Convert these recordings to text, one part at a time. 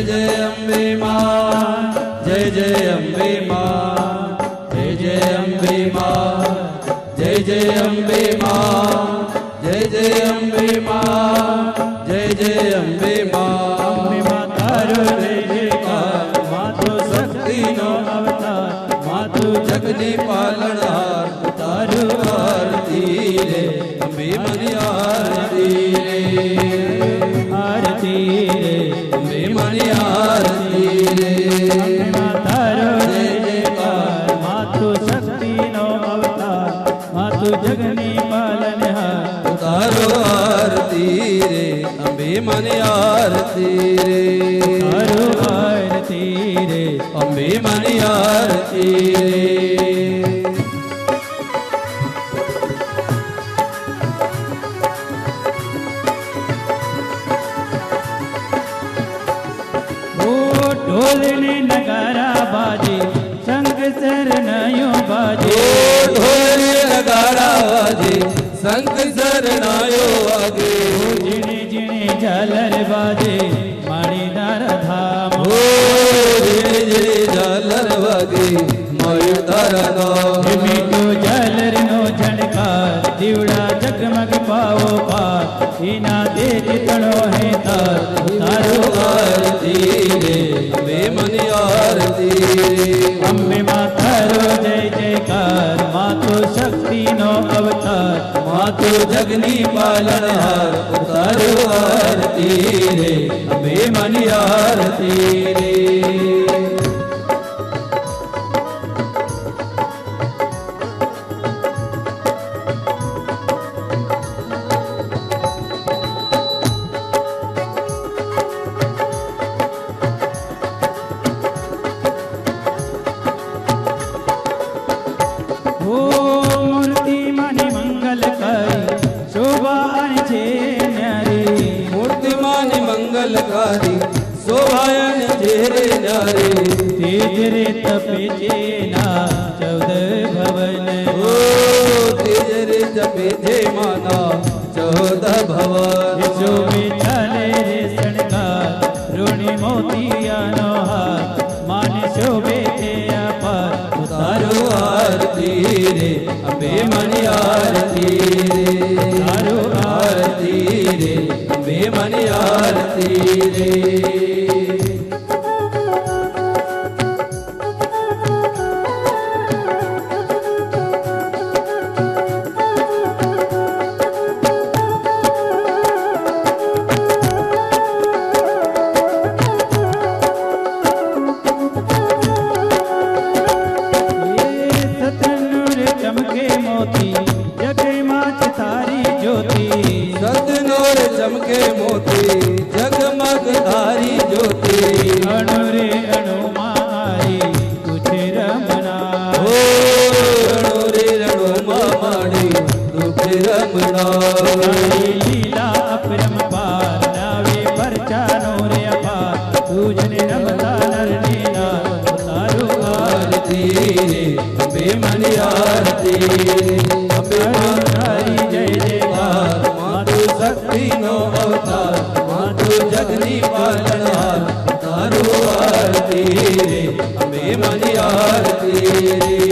जय अम्बे मां, जय जय अम्बे मां, जय जय अम्बे मां, जय जय अम्बे मां, जय जय अम्बे मां, जय जय अम्बे मां। अम्बे मां तारो जय जयकार, मातो शक्ति नो अवतार, मातो जगनी पालनहार, तारो आरती रे, अम्बे मनी आरती रे, आरती रे, अम्बे मनी आरती रे। अम्बे मां तारो जय जयकार, मातो शक्ति नो अवतार, मातो जगनी पालनहार, तारो आरती रे, अम्बे मनी आरती रे, तारो आरती रे, अम्बे मनी आरती रे। ढोल ने नगारा बाजे, शंख शरणायो बाजे, ढोल नगारा बाजे, शंख शरणायो आगे, जिणे जिणे झालर बाजे, माणीदार धाम, जिणे जिणे झालर वागे, माणीदार धाम। मीठो झालर नो झणकार, दीवड़ा जगमग पावो पार, इना तेज तणो है तार, तारो आरती रे, अम्बे मनी आरती रे, अम्बे मां तारो जय जयकार, मातो शक्ति नो अवतार, मातो जगनी पालनहार, तारो आरती रे, अम्बे मनी आरती रे। मूर्ति मानी मंगलकारी, शोभा छे न्यारी, मूर्तिमान मंगलकारी, शोभायन चेहरे न्यारे, तेज रे तपे जेना 14 भवन, ओ तेज रे जपे जे माना 14 भवन। शोभे चाले रे सणकार, रोणी मोतियानो हार, मान शोभे ते अपार, तारो आरती रे, अम्बे मनी आरती रे, तारो आरती रे, अम्बे मनी आरती रे। चमके मोती, जगे माच तारी ज्योति, सतनूर चमके मोती, जगमग धारी ज्योति, अणु रे अणु मारी तुझे रमना, ओ रणु रे रणु माड़ी तुझे रमना। लीला अपरंपार, नावे परचानो रे अपार, तुझने रमता नर नीला, तारो आरती रे, अम्बे मनी आरती रे, अम्बे मातारी जय जयकार, मातु शक्ति नो अवतार, मातु जगनी पालनहार, तारो आरती रे, अम्बे मनी आरती रे।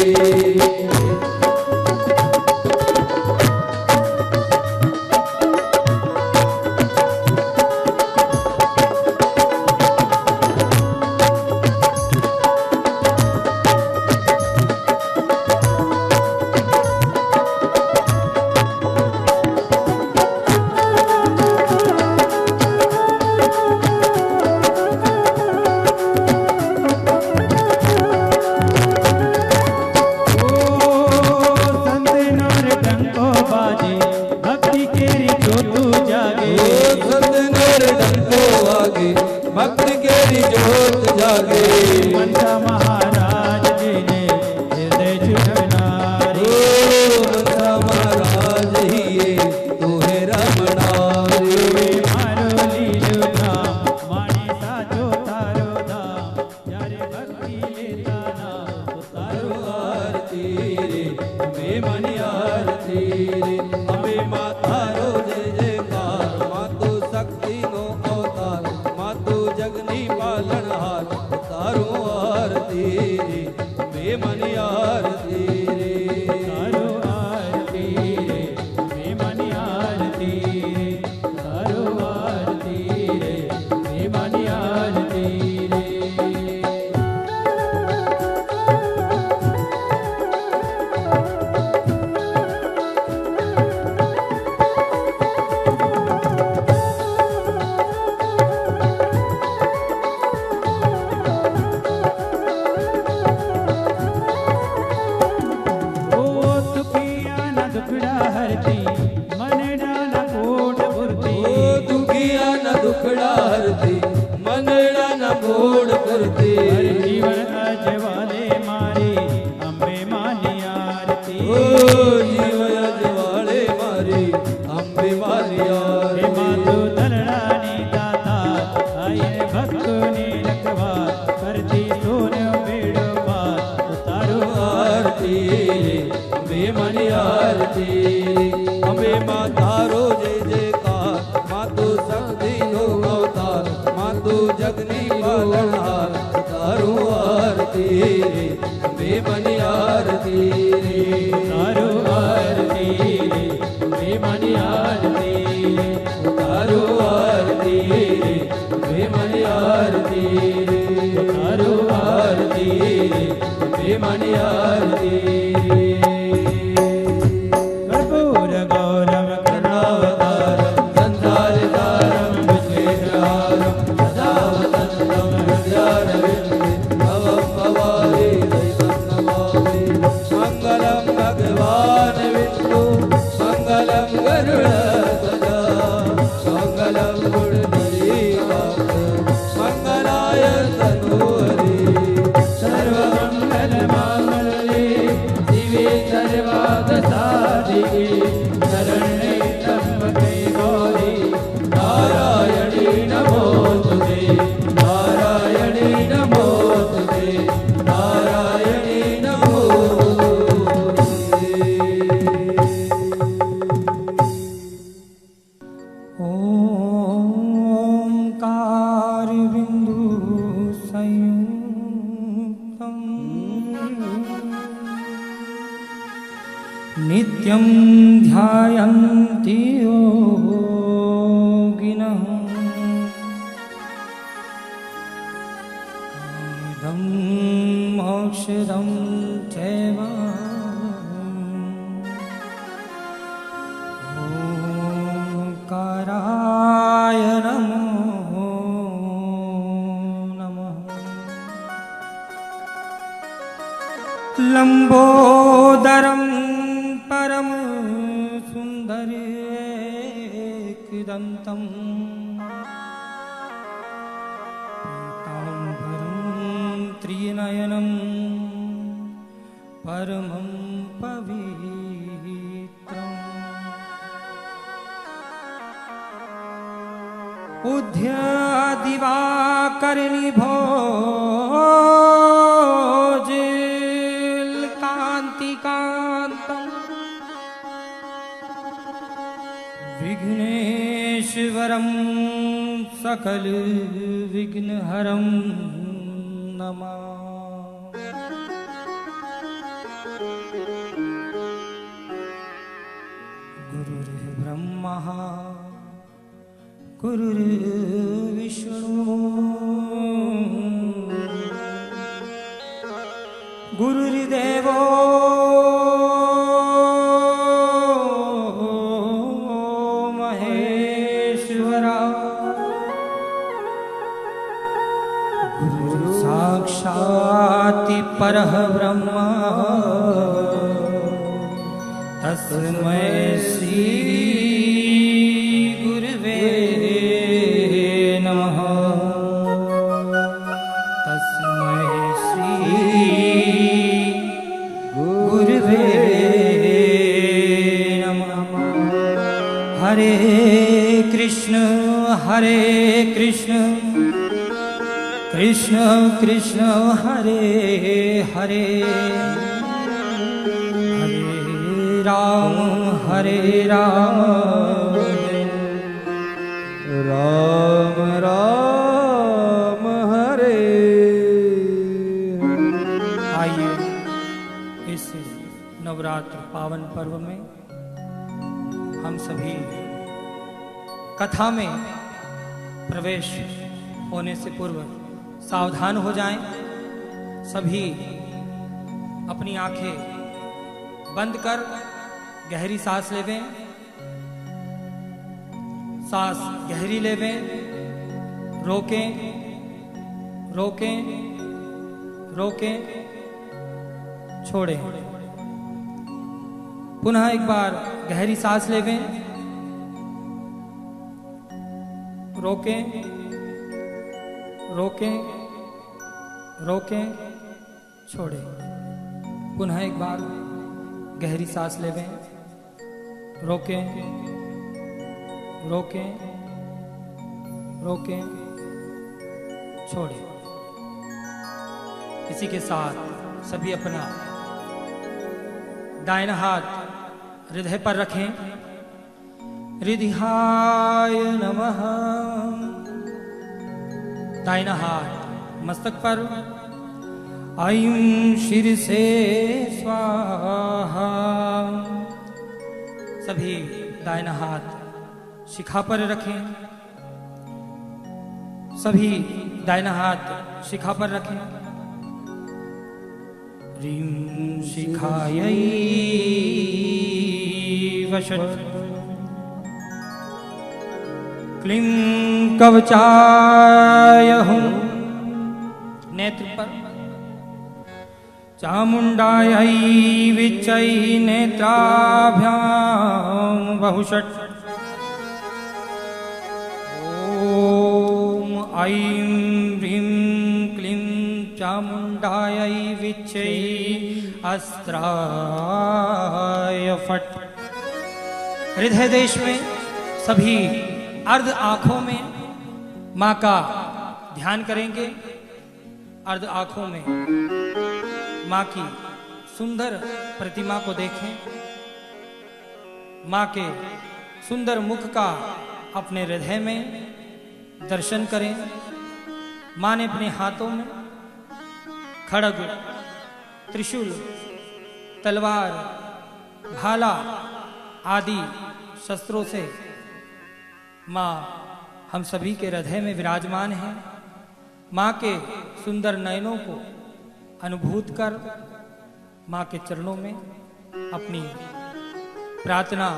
જગની પાલનહાર તારું આરતી રે બે મની આરતી રે તારો આરતી રે બે મની આરતી રે તારો આરતી રે બે મની આરતી રે દુખડા હરતી મનડાના બોડ કરતી જીવન અજવાલે મારી અંબે માની આરતી ઓ જીવન અજવાલે મારી અંબે મારી હે માતુ ધરણાની દાતા આયે ભક્તોની રખવા કરતી સોન બેડો પાર તારો આરતી રે અંબે મારી આરતી અંબે માં તારો જય જયકાર માતુ શક્તિનો અવતાર માતુ જગની પાલનહાર તારું આરતી રે અંબે મારી આરતી રે તારો આરતી રે બે મની આરતી રે તારો આરતી રે અંબે મારી આરતી રે તારો આરતી રે અંબે મારી આરતી રે કર્પૂર ગૌરવ કરુણાવતારમ સંસારતારમ વિશ્વેશ્વરારમ સદા વસંતમ હૃદયારવિંદે ભવં ભવારે દૈવં નમામિ મંગલં ભગવાન વિષ્ણુ મંગલં ગરુડધ્વજા મંગલં ગુણધરીકાક્ષ મંગલાય તનોહરી સર્વમંગલ માંગલ્યે શિવે સર્વાર્થસાધિકે શરણે ત્ર્યંબકે ગૌરી નારાયણી નમોસ્તુતે નારાયણી નમોસ્તુતે નારાયણી નમોસ્તુતે ओंकार बिंदु संयुक्तम नित्यं ध्यायन्ति योगिनः इदं मोक्षदं चैव ओंकाराय नमो नमः लंबोदरं परम सुंदरेकदंतं पीताम्बरं त्रिनयनं परमं पवित्रम् उद्यादिवाकर्णिभोजकान्तिकान्तं विघ्नेश्वरं सकल विघ्नहरं नमामि गुरुर्ब्रह्मा गुरुर्विष्णु गुरुर्देवो महेश्वरा गुरु साक्षात् परः ब्रह्म तस्मै श्री गुरुवे नमः तस्मै श्री गुरुवे नमः हरे कृष्ण कृष्ण कृष्ण हरे हरे राम राम राम नवरात्र पावन पर्व में हम सभी कथा में प्रवेश होने से पूर्व सावधान हो जाएं। सभी अपनी आंखें बंद कर गहरी सांस लेवें, सांस गहरी लेवें, रोकें रोकें रोकें, छोड़ें। पुनः एक बार गहरी सांस लेवें, रोकें रोकें रोकें, छोड़ें। पुनः एक बार गहरी सांस लेवें, रोकें रोकें रोकें, छोड़ें। इसी के साथ सभी अपना दाहिना हाथ हृदय पर रखें। हृदयाय नमः। दाहिना हाथ मस्तक पर। ऐं शीर्षे स्वाहा। सभी दाहिना हाथ शिखा पर रखें। सभी दाहिना हाथ शिखा पर रखें। ह्रीं शिखायै वषट्। क्लीं कवचाय हुं। नेत्र पर। चामुंडायै विच्चै नेत्राभ्यां बहुषट्। ॐ ऐं ह्रीं क्लीं चामुंडायै विच्चै अस्त्राय फट्। हृदय देश में सभी अर्ध आंखों में मां का ध्यान करेंगे। अर्ध आंखों में मां की सुंदर प्रतिमा को देखें। मां के सुंदर मुख का अपने हृदय में दर्शन करें। मां ने अपने हाथों में खड्ग, त्रिशूल, तलवार, भाला आदि शस्त्रों से मां हम सभी के हृदय में विराजमान है। मां के सुंदर नयनों को अनुभूत कर मां के चरणों में अपनी प्रार्थना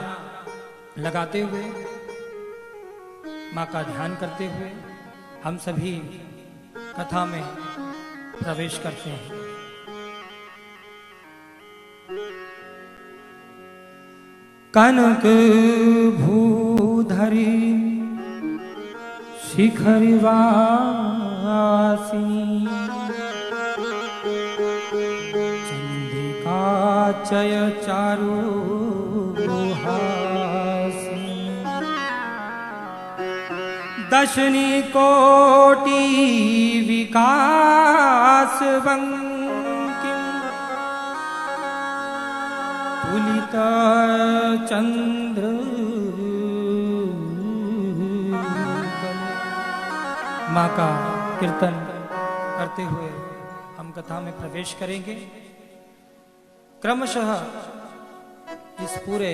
लगाते हुए, मां का ध्यान करते हुए हम सभी कथा में प्रवेश करते हैं। कनक भूधरी शिखरवासिनी। चंद्रिका चय चारु हासिनी। दशनी कोटि विकास बंकिम। तुलित चंद्र। मां का कीर्तन करते हुए हम कथा में प्रवेश करेंगे। क्रमशः इस पूरे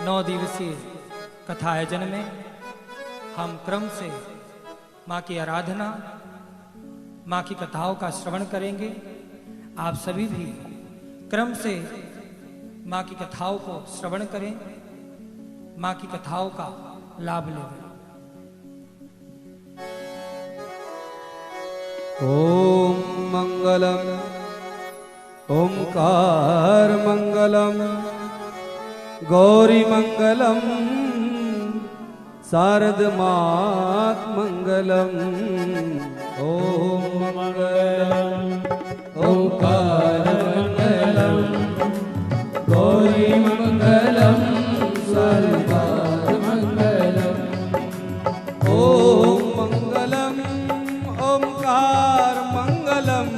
9 दिवसीय कथा आयोजन में हम क्रम से मां की आराधना, मां की कथाओं का श्रवण करेंगे। आप सभी भी क्रम से मां की कथाओं को श्रवण करें, मां की कथाओं का लाभ लें। ओम मंगलम ओंकार मंगलम गौरी मंगलम शारद मात मंगलम। ओम मंगलम ओंकार मंगलम गौरी मंगलम शारद मात मंगलम। ओम मंगलम ओंकार मंगलम।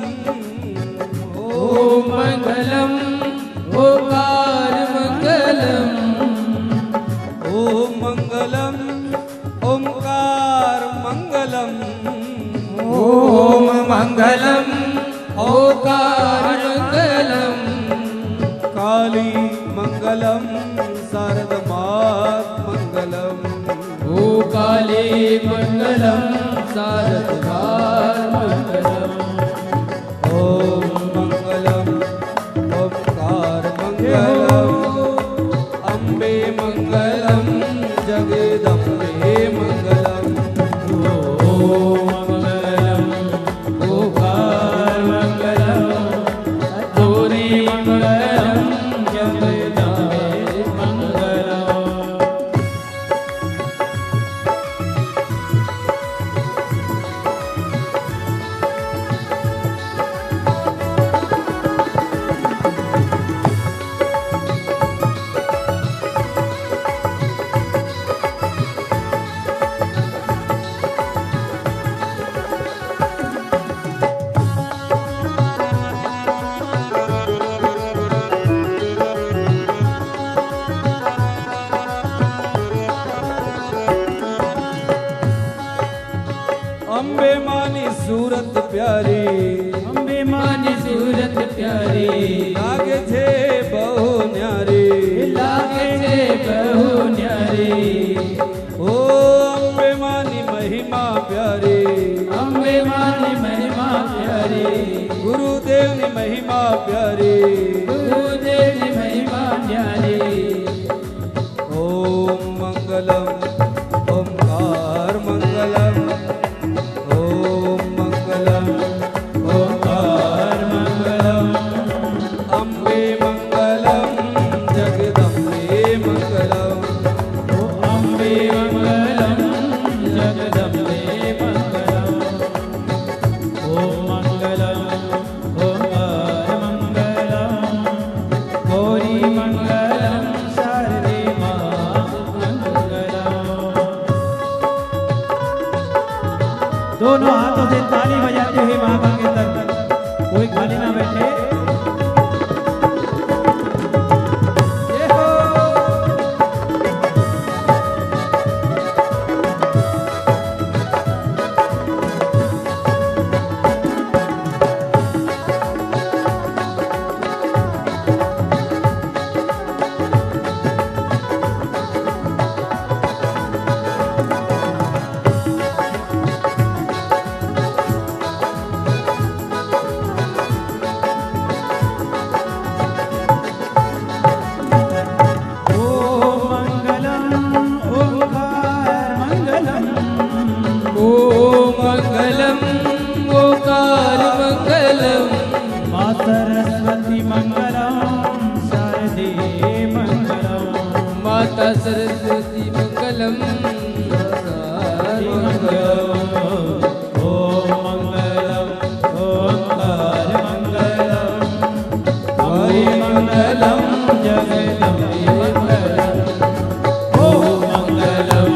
ओम मंगलम ओंकार मंगलम। ओम मंगलम ओंकार मंगलम। ओम मंगलम ओंकार मंगलम। काली मंगलम शारदमात मंगलम। ओ काली मंगलम शारदमात मंगलम। ओम मंगलम ओंकार मंगलम अम्बे मंगलम जगदम्बे मंगलम। ओम मंगलम ओंकार मंगलम गौरी मंगलम जगदम्बे मंगलम। अम्बे मानी सूरत प्यारी अम्बे मानी सूरत प्यारी लागे छे बहु न्यारी लागे छे बहु न्यारी। ओ अम्बे मानी महिमा प्यारी अम्बे मानी महिमा प्यारी गुरुदेव नी महिमा प्यारी गुरुदेव की महिमा न्यारी। ओम मंगलम ओंकार मंगलम ओम मंगलम ओंकार मंगलम अम्बे मंगलम जगदम्बे मंगलम। ओ अम्बे मंगलम जगदम्बे मंगलम। ओम मंगलम ओंकार मंगलम गौरी मंगलम शारदे मां मंगलम। दोनों हाथों से ताली बजाते हुए मां का कीर्तन, कोई खाली ना बैठे। ये हो ओम मंगलम ओंकार मंगलम। ओम मंगलम ओंकार मंगलम मां सरस्वती मंगलम शारदे मंगलम। माता सरस्वती मंगलम ओम मंगलम ओंकार मंगलम गौरी मंगलम जगदम्बे मंगलम। ओम मंगलम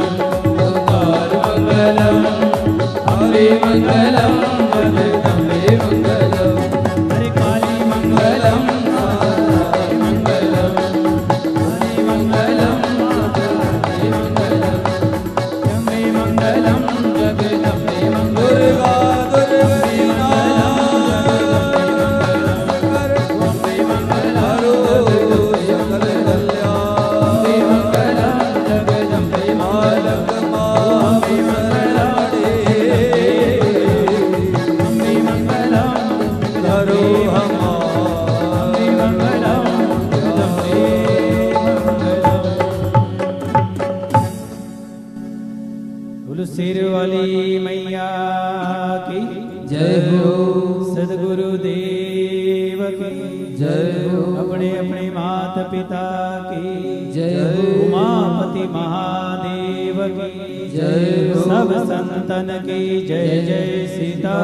ओंकार मंगलम अम्बे मंगलम जगदम्बे मंगलम। हरे काली मंगलम हरे मंगलम हरे मंगलम हरे मंगलम अम्बे मंगलम जगदम्बे मंगलम। दुर्गा दुर्गा अम्बे मंगलम हरो सकल कल्याण जगदम्बे मालक मामी सरणे अम्बे मंगलम धरो हमारे मंगलम जगदम्बे मंगलम। बोलो शेर वाली मैया की जय हो सदगुरु देव की जय हो अपने अपने माता पिता की जय हो उमापति महादेव की जय हो सब संतन की जय जय सीता।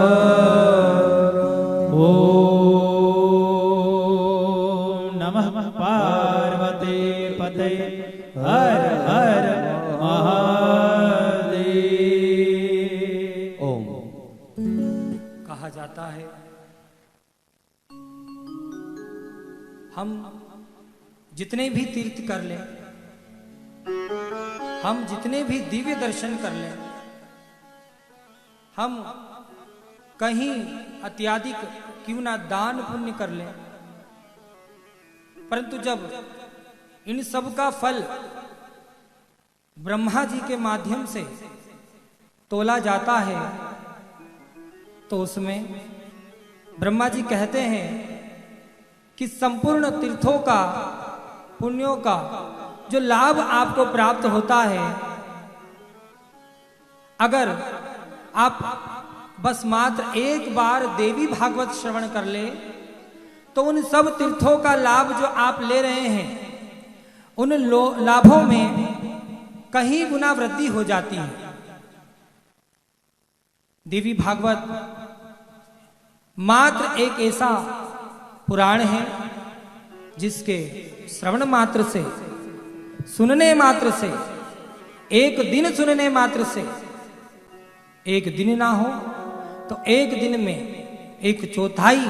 ओम नमः पार्वती पते हर हर महादेव। ओम। कहा जाता है हम जितने भी तीर्थ कर लें, हम जितने भी दिव्य दर्शन कर लें, हम कहीं अत्याधिक क्यों ना दान पुण्य कर लें, परंतु जब इन सब का फल ब्रह्मा जी के माध्यम से तोला जाता है तो उसमें ब्रह्मा जी कहते हैं कि संपूर्ण तीर्थों का, पुण्यों का जो लाभ आपको प्राप्त होता है, अगर आप बस मात्र एक बार देवी भागवत श्रवण कर ले तो उन सब तीर्थों का लाभ जो आप ले रहे हैं उन लाभों में कहीं गुना वृद्धि हो जाती है। देवी भागवत मात्र एक ऐसा पुराण है जिसके श्रवण मात्र से, सुनने मात्र से, एक दिन सुनने मात्र से, एक दिन ना हो तो एक दिन में एक चौथाई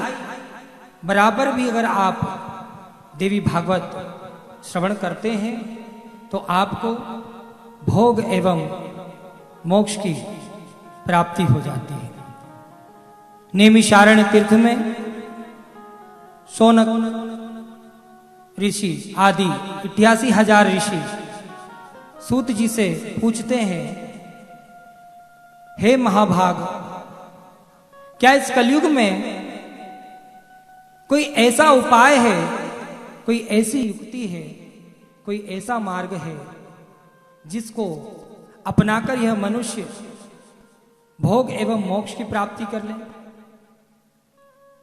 बराबर भी अगर आप देवी भागवत श्रवण करते हैं तो आपको भोग एवं मोक्ष की प्राप्ति हो जाती है। नेमिषारण्य तीर्थ में शौनक ऋषि आदि 88,000 ऋषि सूत जी से पूछते हैं, हे महाभाग, क्या इस कलयुग में कोई ऐसा उपाय है, कोई ऐसी युक्ति है, कोई ऐसा मार्ग है जिसको अपनाकर यह मनुष्य भोग एवं मोक्ष की प्राप्ति कर ले?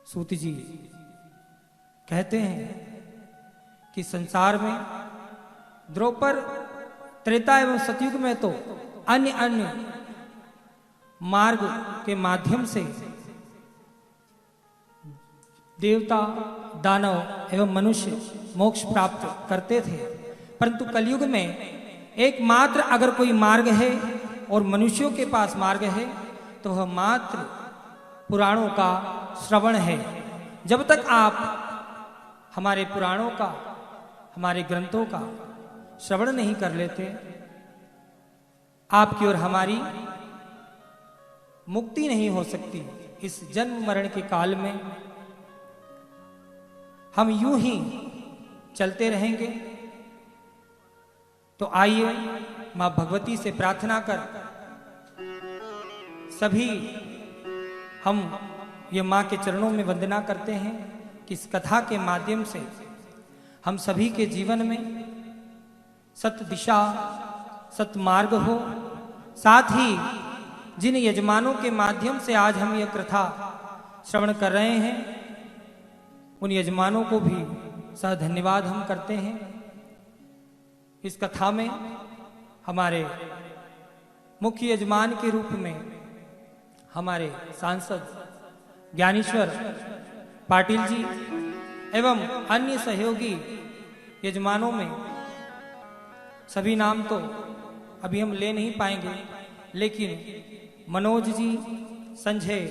सूत जी कहते हैं कि संसार में द्रौपर, त्रेता एवं सतयुग में तो अन्य अन्य मार्ग के माध्यम से देवता, दानव एवं मनुष्य मोक्ष प्राप्त करते थे, परंतु कलयुग में एकमात्र अगर कोई मार्ग है और मनुष्यों के पास मार्ग है तो वह मात्र पुराणों का श्रवण है। जब तक आप हमारे पुराणों का, हमारे ग्रंथों का श्रवण नहीं कर लेते, आपकी और हमारी मुक्ति नहीं हो सकती। इस जन्म मरण के काल में हम यूं ही चलते रहेंगे। तो आइए मां भगवती से प्रार्थना कर सभी हम ये मां के चरणों में वंदना करते हैं कि इस कथा के माध्यम से हम सभी के जीवन में सत दिशा, सत मार्ग हो। साथ ही जिन यजमानों के माध्यम से आज हम यह कथा श्रवण कर रहे हैं उन यजमानों को भी सह धन्यवाद हम करते हैं। इस कथा में हमारे मुख्य यजमान के रूप में हमारे सांसद ज्ञानेश्वर पाटिल जी एवं अन्य सहयोगी यजमानों में सभी नाम तो अभी हम ले नहीं पाएंगे, लेकिन मनोज जी, संजय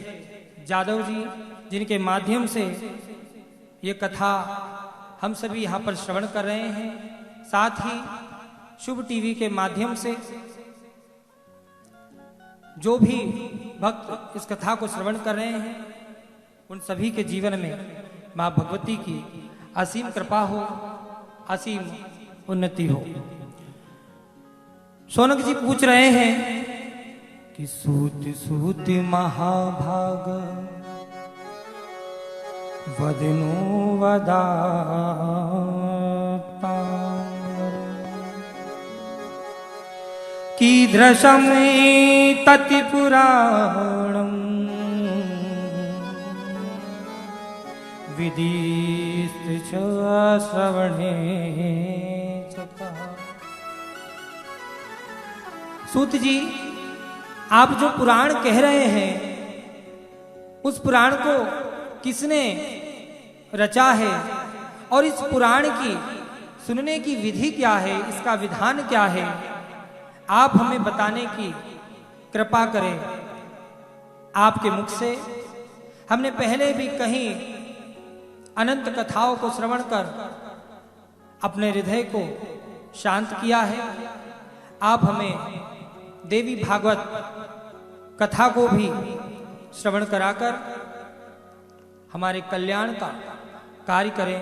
यादव जी, जिनके माध्यम से ये कथा हम सभी यहाँ पर श्रवण कर रहे हैं, साथ ही शुभ टीवी के माध्यम से जो भी भक्त इस कथा को श्रवण कर रहे हैं उन सभी के जीवन में मां भगवती की असीम कृपा हो, असीम उन्नति हो। शौनक जी पूछ रहे हैं कि सूत सूत महाभाग वदनो वदा कीदृशं तति पुराणम् विदित श्रवणे चता। सूत जी, आप जो पुराण कह रहे हैं उस पुराण को किसने रचा है और इस पुराण की सुनने की विधि क्या है, इसका विधान क्या है, आप हमें बताने की कृपा करें। आपके मुख से हमने पहले भी कहीं अनंत कथाओं को श्रवण कर अपने हृदय को शांत किया है। आप हमें देवी भागवत कथा को भी श्रवण कराकर हमारे कल्याण का कार्य करें।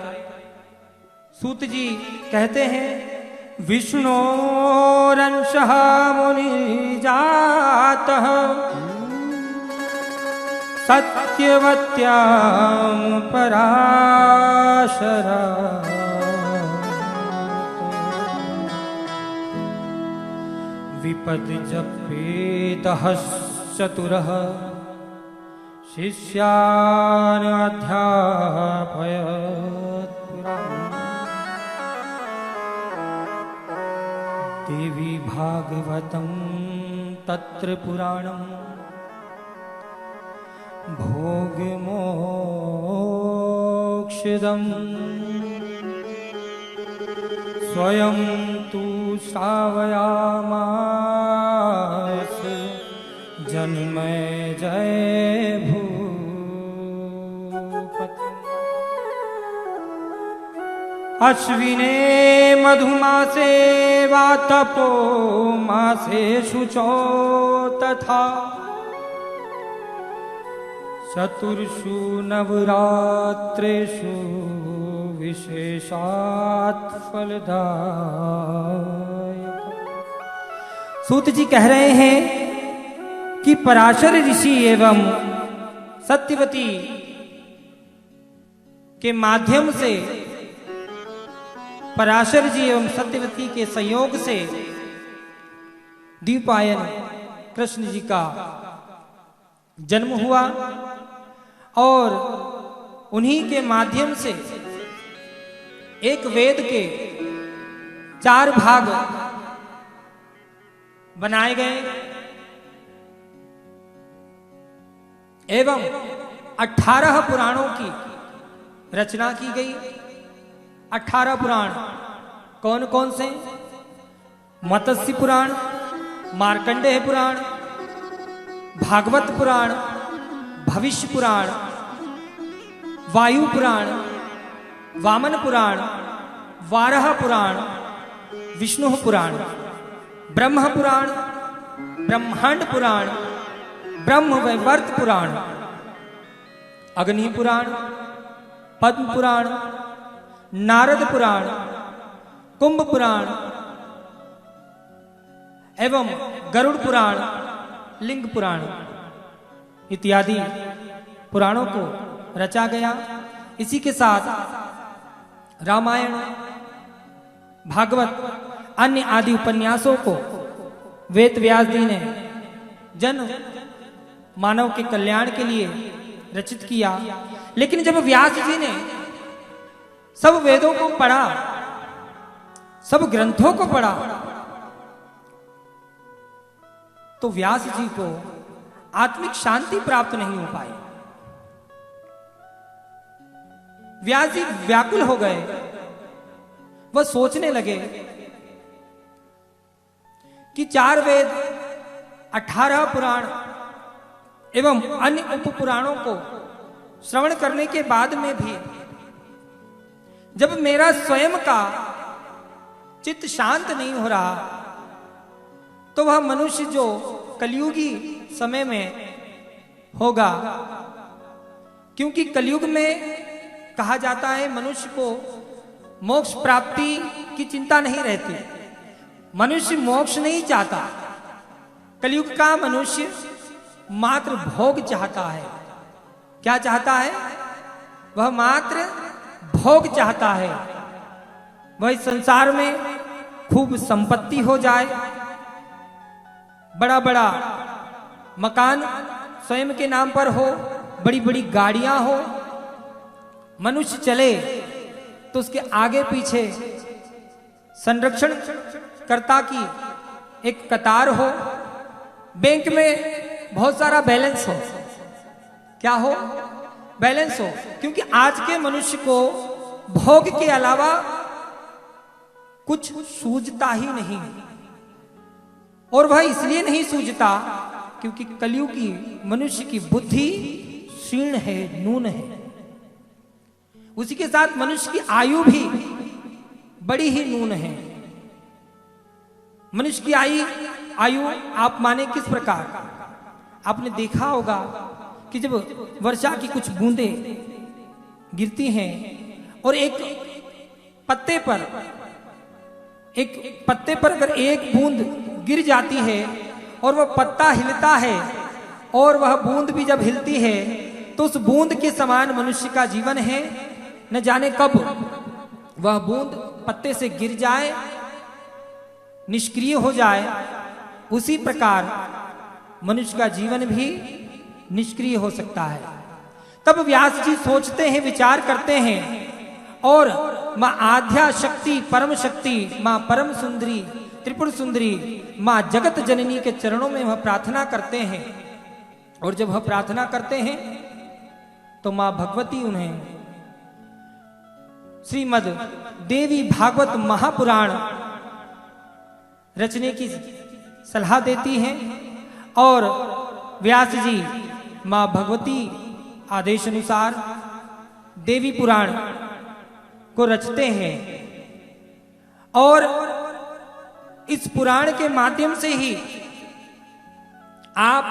सूत जी कहते हैं विष्णोरंशः मुनि जातः सत्यवत्यां पराशरा विपद जपेतः चतुरः शिष्यान् अध्यापयत् पुराणम् देवी भागवतं तत्र पुराणम् भोगमोक्षदम् स्वयं तु श्रावयामास जन्मेजय भूपति अश्विने मधुमासे वा तपो मासे शुचो तथा चतुर्षु नवरात्रेषु विशेषात् फलदायक। सूत जी कह रहे हैं कि पराशर ऋषि एवं सत्यवती के माध्यम से, पराशर जी एवं सत्यवती के संयोग से द्विपायन कृष्ण जी का जन्म हुआ और उन्हीं के माध्यम से एक वेद के 4 भाग बनाए गए एवं 18 पुराणों की रचना की गई। 18 पुराण कौन कौन से? मत्स्य पुराण, मार्कंडेय पुराण, भागवत पुराण, भविष्य पुराण, वायु पुराण, वामन पुराण, वाराह पुराण, विष्णु पुराण, ब्रह्म पुराण, ब्रह्मांड पुराण, ब्रह्म वैवर्त पुराण, अग्नि पुराण, पद्म पुराण, नारद पुराण, कुंभ पुराण एवं गरुड़ पुराण, लिंग पुराण इत्यादि पुराणों को रचा गया। इसी के साथ रामायण, भागवत, अन्य आदि उपन्यासों को वेद व्यास जी ने जन मानव के कल्याण के लिए रचित किया। लेकिन जब व्यास जी ने सब वेदों को पढ़ा, सब ग्रंथों को पढ़ा, तो व्यास जी को आत्मिक शांति प्राप्त नहीं हो पाई। व्यास जी व्याकुल हो गए। वह सोचने लगे कि 4 वेद, 18 पुराण एवं अन्य उप पुराणों को श्रवण करने के बाद में भी जब मेरा स्वयं का चित्त शांत नहीं हो रहा, तो वह मनुष्य जो कलयुगी समय में होगा, क्योंकि कलयुग में कहा जाता है मनुष्य को मोक्ष प्राप्ति की चिंता नहीं रहती, मनुष्य मोक्ष नहीं चाहता। कलयुग का मनुष्य मात्र भोग चाहता है। क्या चाहता है? वह मात्र भोग चाहता है। वह इस संसार में खूब संपत्ति हो जाए, बड़ा बड़ा मकान स्वयं के नाम पर हो, बड़ी बड़ी गाड़ियां हो, मनुष्य चले तो उसके आगे पीछे संरक्षण कर्ता की एक कतार हो, बैंक में बहुत सारा बैलेंस हो। क्या हो? बैलेंस हो। क्योंकि आज के मनुष्य को भोग के अलावा कुछ सूझता ही नहीं, और वह इसलिए नहीं सूझता क्योंकि कलयुगी मनुष्य की बुद्धि क्षीण है, नून है। उसी के साथ मनुष्य की आयु भी बड़ी ही नून है। मनुष्य की आयु आप माने किस प्रकार? आपने देखा होगा कि जब वर्षा की कुछ बूंदें गिरती हैं और एक पत्ते पर, एक पत्ते पर अगर एक बूंद गिर जाती है और वह पत्ता हिलता है और वह बूंद भी जब हिलती है तो उस बूंद के समान मनुष्य का जीवन है। न जाने कब वह बूंद पत्ते से गिर जाए, निष्क्रिय हो जाए, उसी प्रकार मनुष्य का जीवन भी निष्क्रिय हो सकता है। तब व्यास जी सोचते हैं, विचार करते हैं और माँ आद्या शक्ति, परम शक्ति, माँ परम सुंदरी, त्रिपुर सुंदरी, माँ जगत जननी के चरणों में वह प्रार्थना करते हैं। और जब वह प्रार्थना करते हैं तो माँ भगवती उन्हें श्रीमद देवी भागवत महापुराण रचने की सलाह देती हैं और व्यास जी माँ भगवती आदेश अनुसार देवी पुराण को रचते हैं। और इस पुराण के माध्यम से ही आप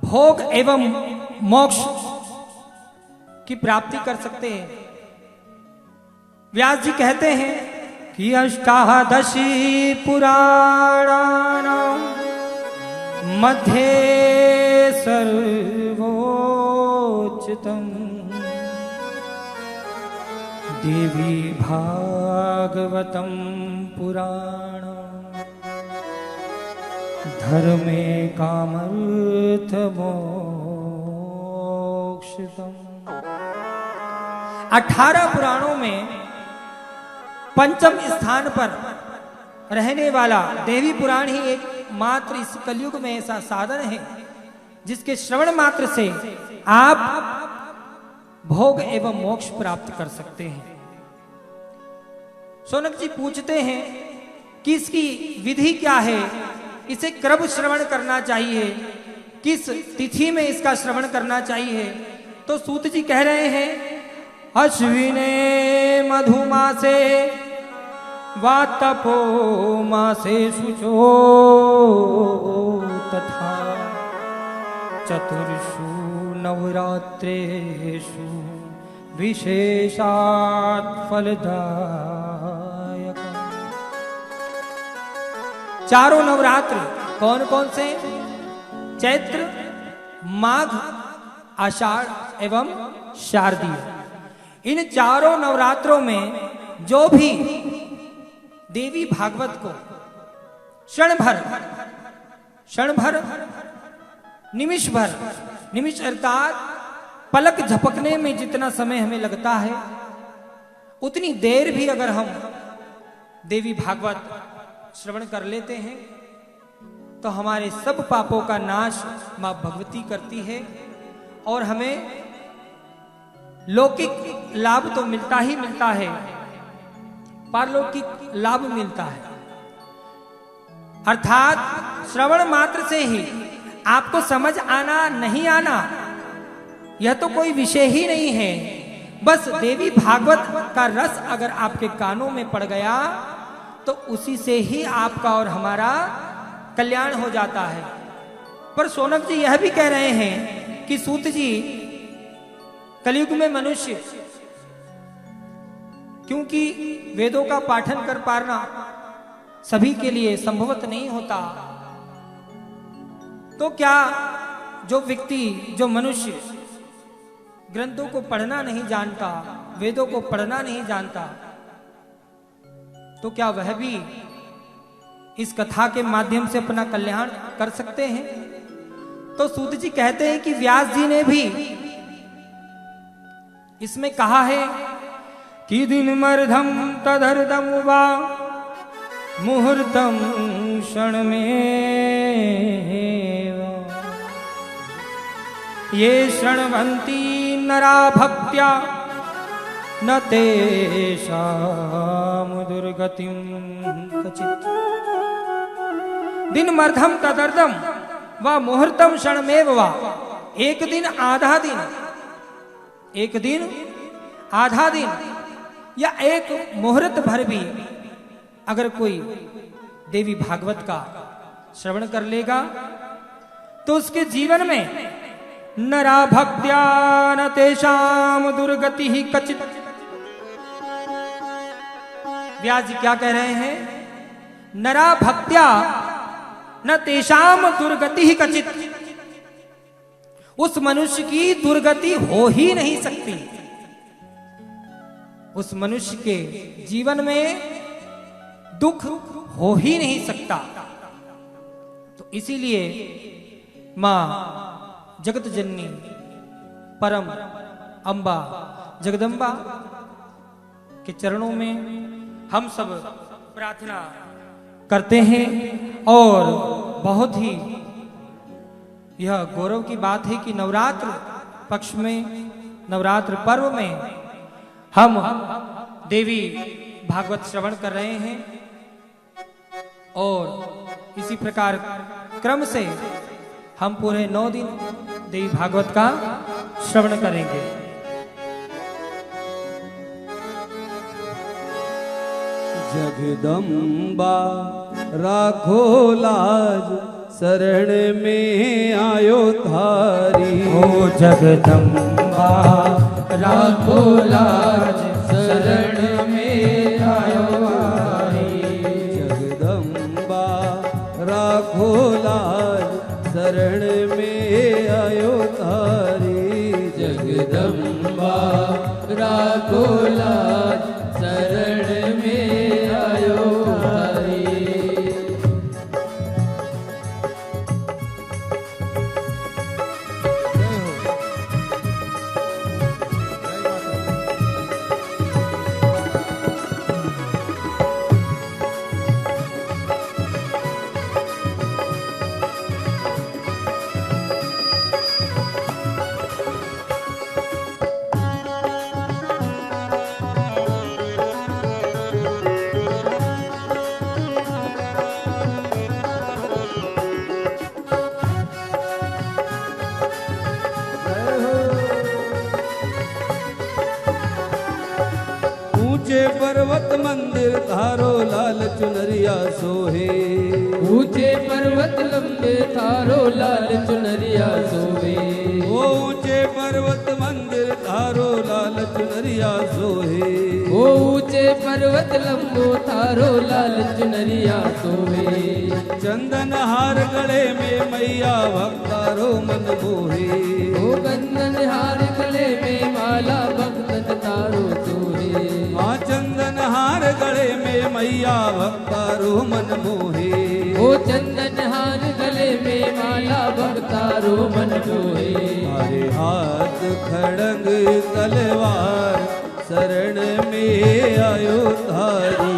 भोग एवं मोक्ष की प्राप्ति कर सकते हैं। व्यास जी कहते हैं कि अष्टादशी पुराणानां मध्ये सर्वोच्चतम देवी भागवतम पुराण धर्मे कामर्थ मोक्षतम। 18 पुराणों में पंचम स्थान पर रहने वाला देवी पुराण ही एकमात्र इस कलयुग में ऐसा साधन है जिसके श्रवण मात्र से आप भोग एवं मोक्ष प्राप्त कर सकते हैं। शौनक जी पूछते हैं कि इसकी विधि क्या है, इसे कब श्रवण करना चाहिए, किस तिथि में इसका श्रवण करना चाहिए। तो सूत जी कह रहे हैं अश्विने मधुमासे वा तपो मासे शुचो तथा चतुर्षु नवरात्रेषु विशेषात् फलदायक। चारों नवरात्र कौन कौन से? चैत्र, माघ, आषाढ़ एवं शारदीय। इन चारों नवरात्रों में जो भी देवी भागवत को क्षण भर निमिष भर, निमिष अर्थात पलक झपकने में जितना समय हमें लगता है उतनी देर भी अगर हम देवी भागवत श्रवण कर लेते हैं तो हमारे सब पापों का नाश मां भगवती करती है और हमें लौकिक लाभ तो मिलता ही मिलता है, पारलौकिक लाभ मिलता है। अर्थात श्रवण मात्र से ही आपको समझ आना नहीं आना यह तो कोई विषय ही नहीं है। बस देवी भागवत का रस अगर आपके कानों में पड़ गया तो उसी से ही आपका और हमारा कल्याण हो जाता है। पर शौनक जी यह भी कह रहे हैं कि सूत जी कलयुग में मनुष्य क्योंकि वेदों का पाठन कर पाना सभी के लिए संभवत नहीं होता, तो क्या जो व्यक्ति, जो मनुष्य ग्रंथों को पढ़ना नहीं जानता, वेदों को पढ़ना नहीं जानता, तो क्या वह भी इस कथा के माध्यम से अपना कल्याण कर सकते हैं? तो सूत जी कहते हैं कि व्यास जी ने भी इसमें कहा है कि दिन मर्धम तदर्दम वा मुहूर्तम क्षण में ये शृण्वन्ति नरा भक्त्या न तेषां दुर्गतिं क्वचित्। दिन मर्धम तदर्दम व मुहूर्तम क्षणमेव वा, एक दिन आधा दिन, एक दिन आधा दिन या एक मुहूर्त भर भी अगर कोई देवी भागवत का श्रवण कर लेगा तो उसके जीवन में नरा भक्त्या न तेषां दुर्गति ही कचित। व्यास जी क्या कह रहे हैं? नरा भक्त्या न तेषाम दुर्गति ही कचित। उस मनुष्य की दुर्गति हो ही नहीं सकती। उस मनुष्य के जीवन में दुख हो ही नहीं सकता। तो इसीलिए मां जगत जननी परम अंबा जगदम्बा के चरणों में हम सब प्रार्थना करते हैं। और बहुत ही यह गौरव की बात है कि नवरात्र पक्ष में, नवरात्र पर्व में हम देवी भागवत श्रवण कर रहे हैं। और इसी प्रकार क्रम से हम पूरे 9 दिन देवी भागवत का श्रवण करेंगे। जगदम्बा राखो लाज शरण में आयो थारी। ओ जगदम्बा राखो लाज शरण में आयो हरी। जगदम्बा राखो लाज शरण में आयो थारी। जगदम्बा राखो लाज शरण में आयो हरी। ऊंचे पर्वत मंदिर धारो लाल चुनरिया सोहे। ऊंचे पर्वत लंबे थारो लाल चुनरिया सोवे। ओ ऊंचे पर्वत मंदिर धारो लाल चुनरिया सोहे। ओ ऊंचे पर्वत लंबो थारो लाल चुनरिया सोवे। चंदन हार गले में मैया भक्तारो मन मोहे। ओ बंधन हार गले में माला भक्तन तारो सोहे। आ चंदन हार गले में मैया भक्तारो मन मोहे। ओ चंदन हार गले में माला भक्तारो मन मोहे। हरे हाथ खड़ंग तलवार शरण में आयो थारी।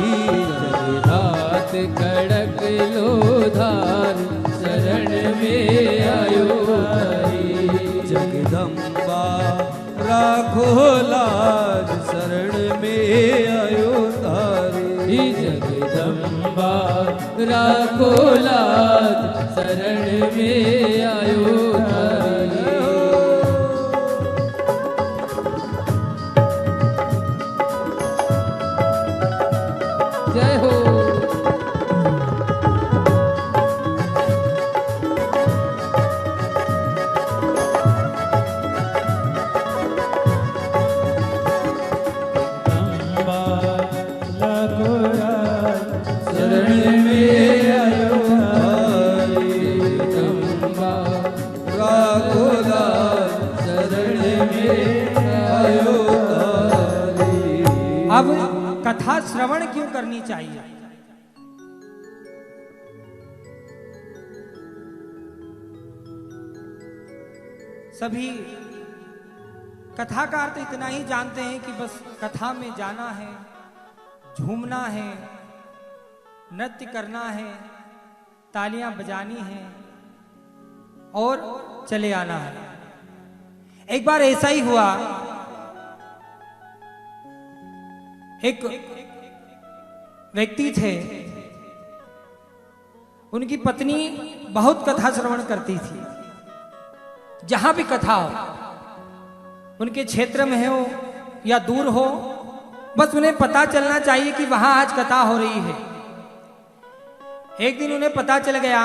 हाथ खड़क लोधार शरण में आयो हरी। जगदम्बा राखो लाज शरण में आयो थारी। जगदम्बा राखो लाज शरण में आयो हरी। जय हो। अम्बा लाखो लाज शरण में आयो थारी। जगदम्बा राखो लाज शरण में आयो थारी। अब कथा श्रवण क्यों करनी चाहिए? सभी कथा का अर्थ इतना ही जानते हैं कि बस कथा में जाना है, झूमना है, नृत्य करना है, तालियां बजानी है और चले आना है। एक बार ऐसा ही हुआ, एक व्यक्ति थे, उनकी पत्नी बहुत कथा श्रवण करती थी। जहां भी कथा हो, उनके क्षेत्र में हो या दूर हो, बस उन्हें पता चलना चाहिए कि वहां आज कथा हो रही है। एक दिन उन्हें पता चल गया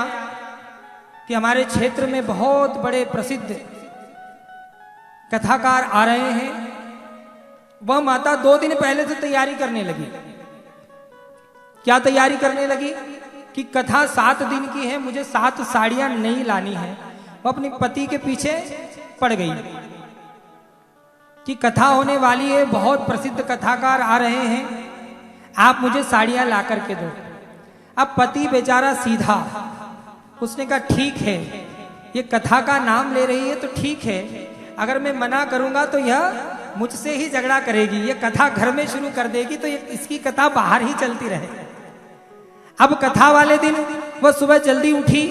कि हमारे क्षेत्र में बहुत बड़े प्रसिद्ध कथाकार आ रहे हैं। वह माता 2 दिन पहले से तैयारी करने लगी क्या तैयारी करने लगी कि कथा 7 दिन की है, मुझे 7 साड़ियां नहीं लानी है। वो अपने पति के पीछे पड़ गई कि कथा होने वाली है, बहुत प्रसिद्ध कथाकार आ रहे हैं, आप मुझे साड़ियां ला करके दो। अब पति बेचारा सीधा, उसने कहा ठीक है, ये कथा का नाम ले रही है तो ठीक है, अगर मैं मना करूंगा तो यह मुझसे ही झगड़ा करेगी, ये कथा घर में शुरू कर देगी, तो इसकी कथा बाहर ही चलती रहे। अब कथा वाले दिन वह सुबह जल्दी उठी,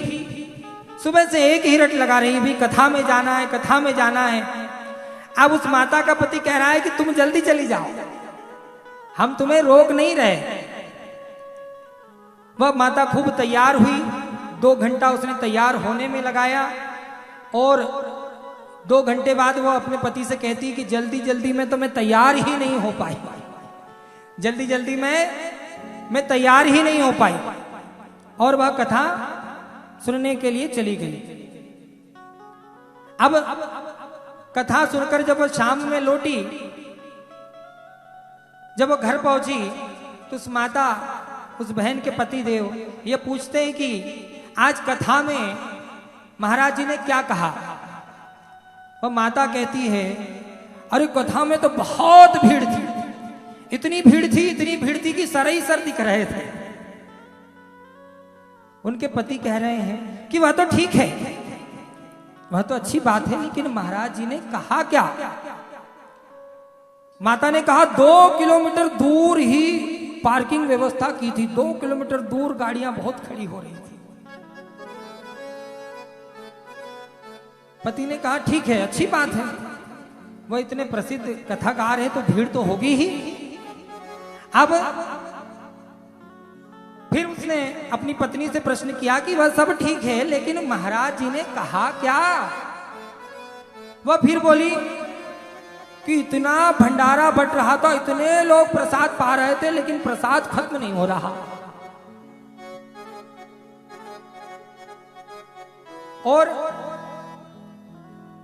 सुबह से एक ही रट लगा रही, भी कथा में जाना है, कथा में जाना है। अब उस माता का पति कह रहा है कि तुम जल्दी चली जाओ, हम तुम्हें रोक नहीं रहे। वह माता खूब तैयार हुई, 2 घंटा उसने तैयार होने में लगाया, और 2 घंटे बाद वो अपने पति से कहती कि जल्दी जल्दी में तो मैं तैयार ही नहीं हो पाई, जल्दी जल्दी में मैं तैयार ही नहीं हो पाई। और वह कथा सुनने के लिए चली गई। अब कथा सुनकर जब वो शाम में लौटी, जब वो घर पहुंची तो उस माता, उस बहन के पति देव ये पूछते हैं कि आज कथा में महाराज जी ने क्या कहा। वह माता कहती है, अरे कथा में तो बहुत भीड़ थी, इतनी भीड़ थी, इतनी भीड़ थी कि सर ही सर दिख रहे थे। उनके पति कह रहे हैं कि वह तो ठीक है, वह तो अच्छी बात है, लेकिन महाराज जी ने कहा क्या। माता ने कहा 2 किलोमीटर दूर ही पार्किंग व्यवस्था की थी, 2 किलोमीटर दूर गाड़ियां बहुत खड़ी हो रही थी। पति ने कहा ठीक है, अच्छी बात है, वह इतने प्रसिद्ध कथाकार है तो भीड़ तो होगी ही। अब फिर उसने अपनी पत्नी से प्रश्न किया कि वह सब ठीक है, लेकिन महाराज जी ने कहा क्या। वह फिर बोली कि इतना भंडारा बट रहा था, इतने लोग प्रसाद पा रहे थे, लेकिन प्रसाद खत्म नहीं हो रहा, और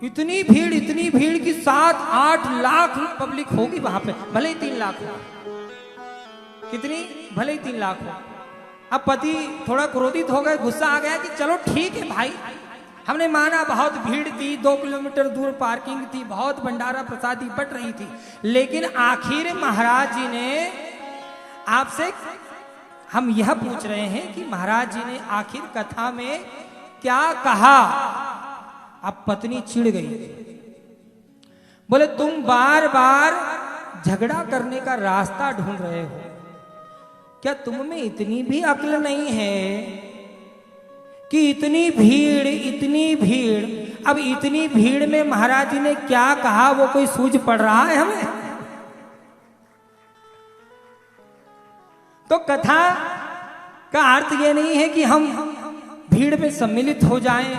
इतनी भीड़ की 7-8 लाख पब्लिक होगी वहां पे, भले ही 3 लाख हो, कितनी, भले ही 3 लाख हो। अब पति थोड़ा क्रोधित हो गए, गुस्सा आ गया कि चलो ठीक है भाई, हमने माना बहुत भीड़ थी, 2 किलोमीटर दूर पार्किंग थी, बहुत भंडारा प्रसादी बट रही थी, लेकिन आखिर महाराज जी ने आपसे, हम यह पूछ रहे हैं कि महाराज जी ने आखिर कथा में क्या कहा। अब पत्नी चिढ़ गई, बोले तुम बार बार झगड़ा करने का रास्ता ढूंढ रहे हो, क्या तुम में इतनी भी अक्ल नहीं है कि इतनी भीड़, अब इतनी भीड़ में महाराज जी ने क्या कहा वो कोई सूझ पड़ रहा है हमें। तो कथा का अर्थ ये नहीं है कि हम भीड़ में सम्मिलित हो जाएं,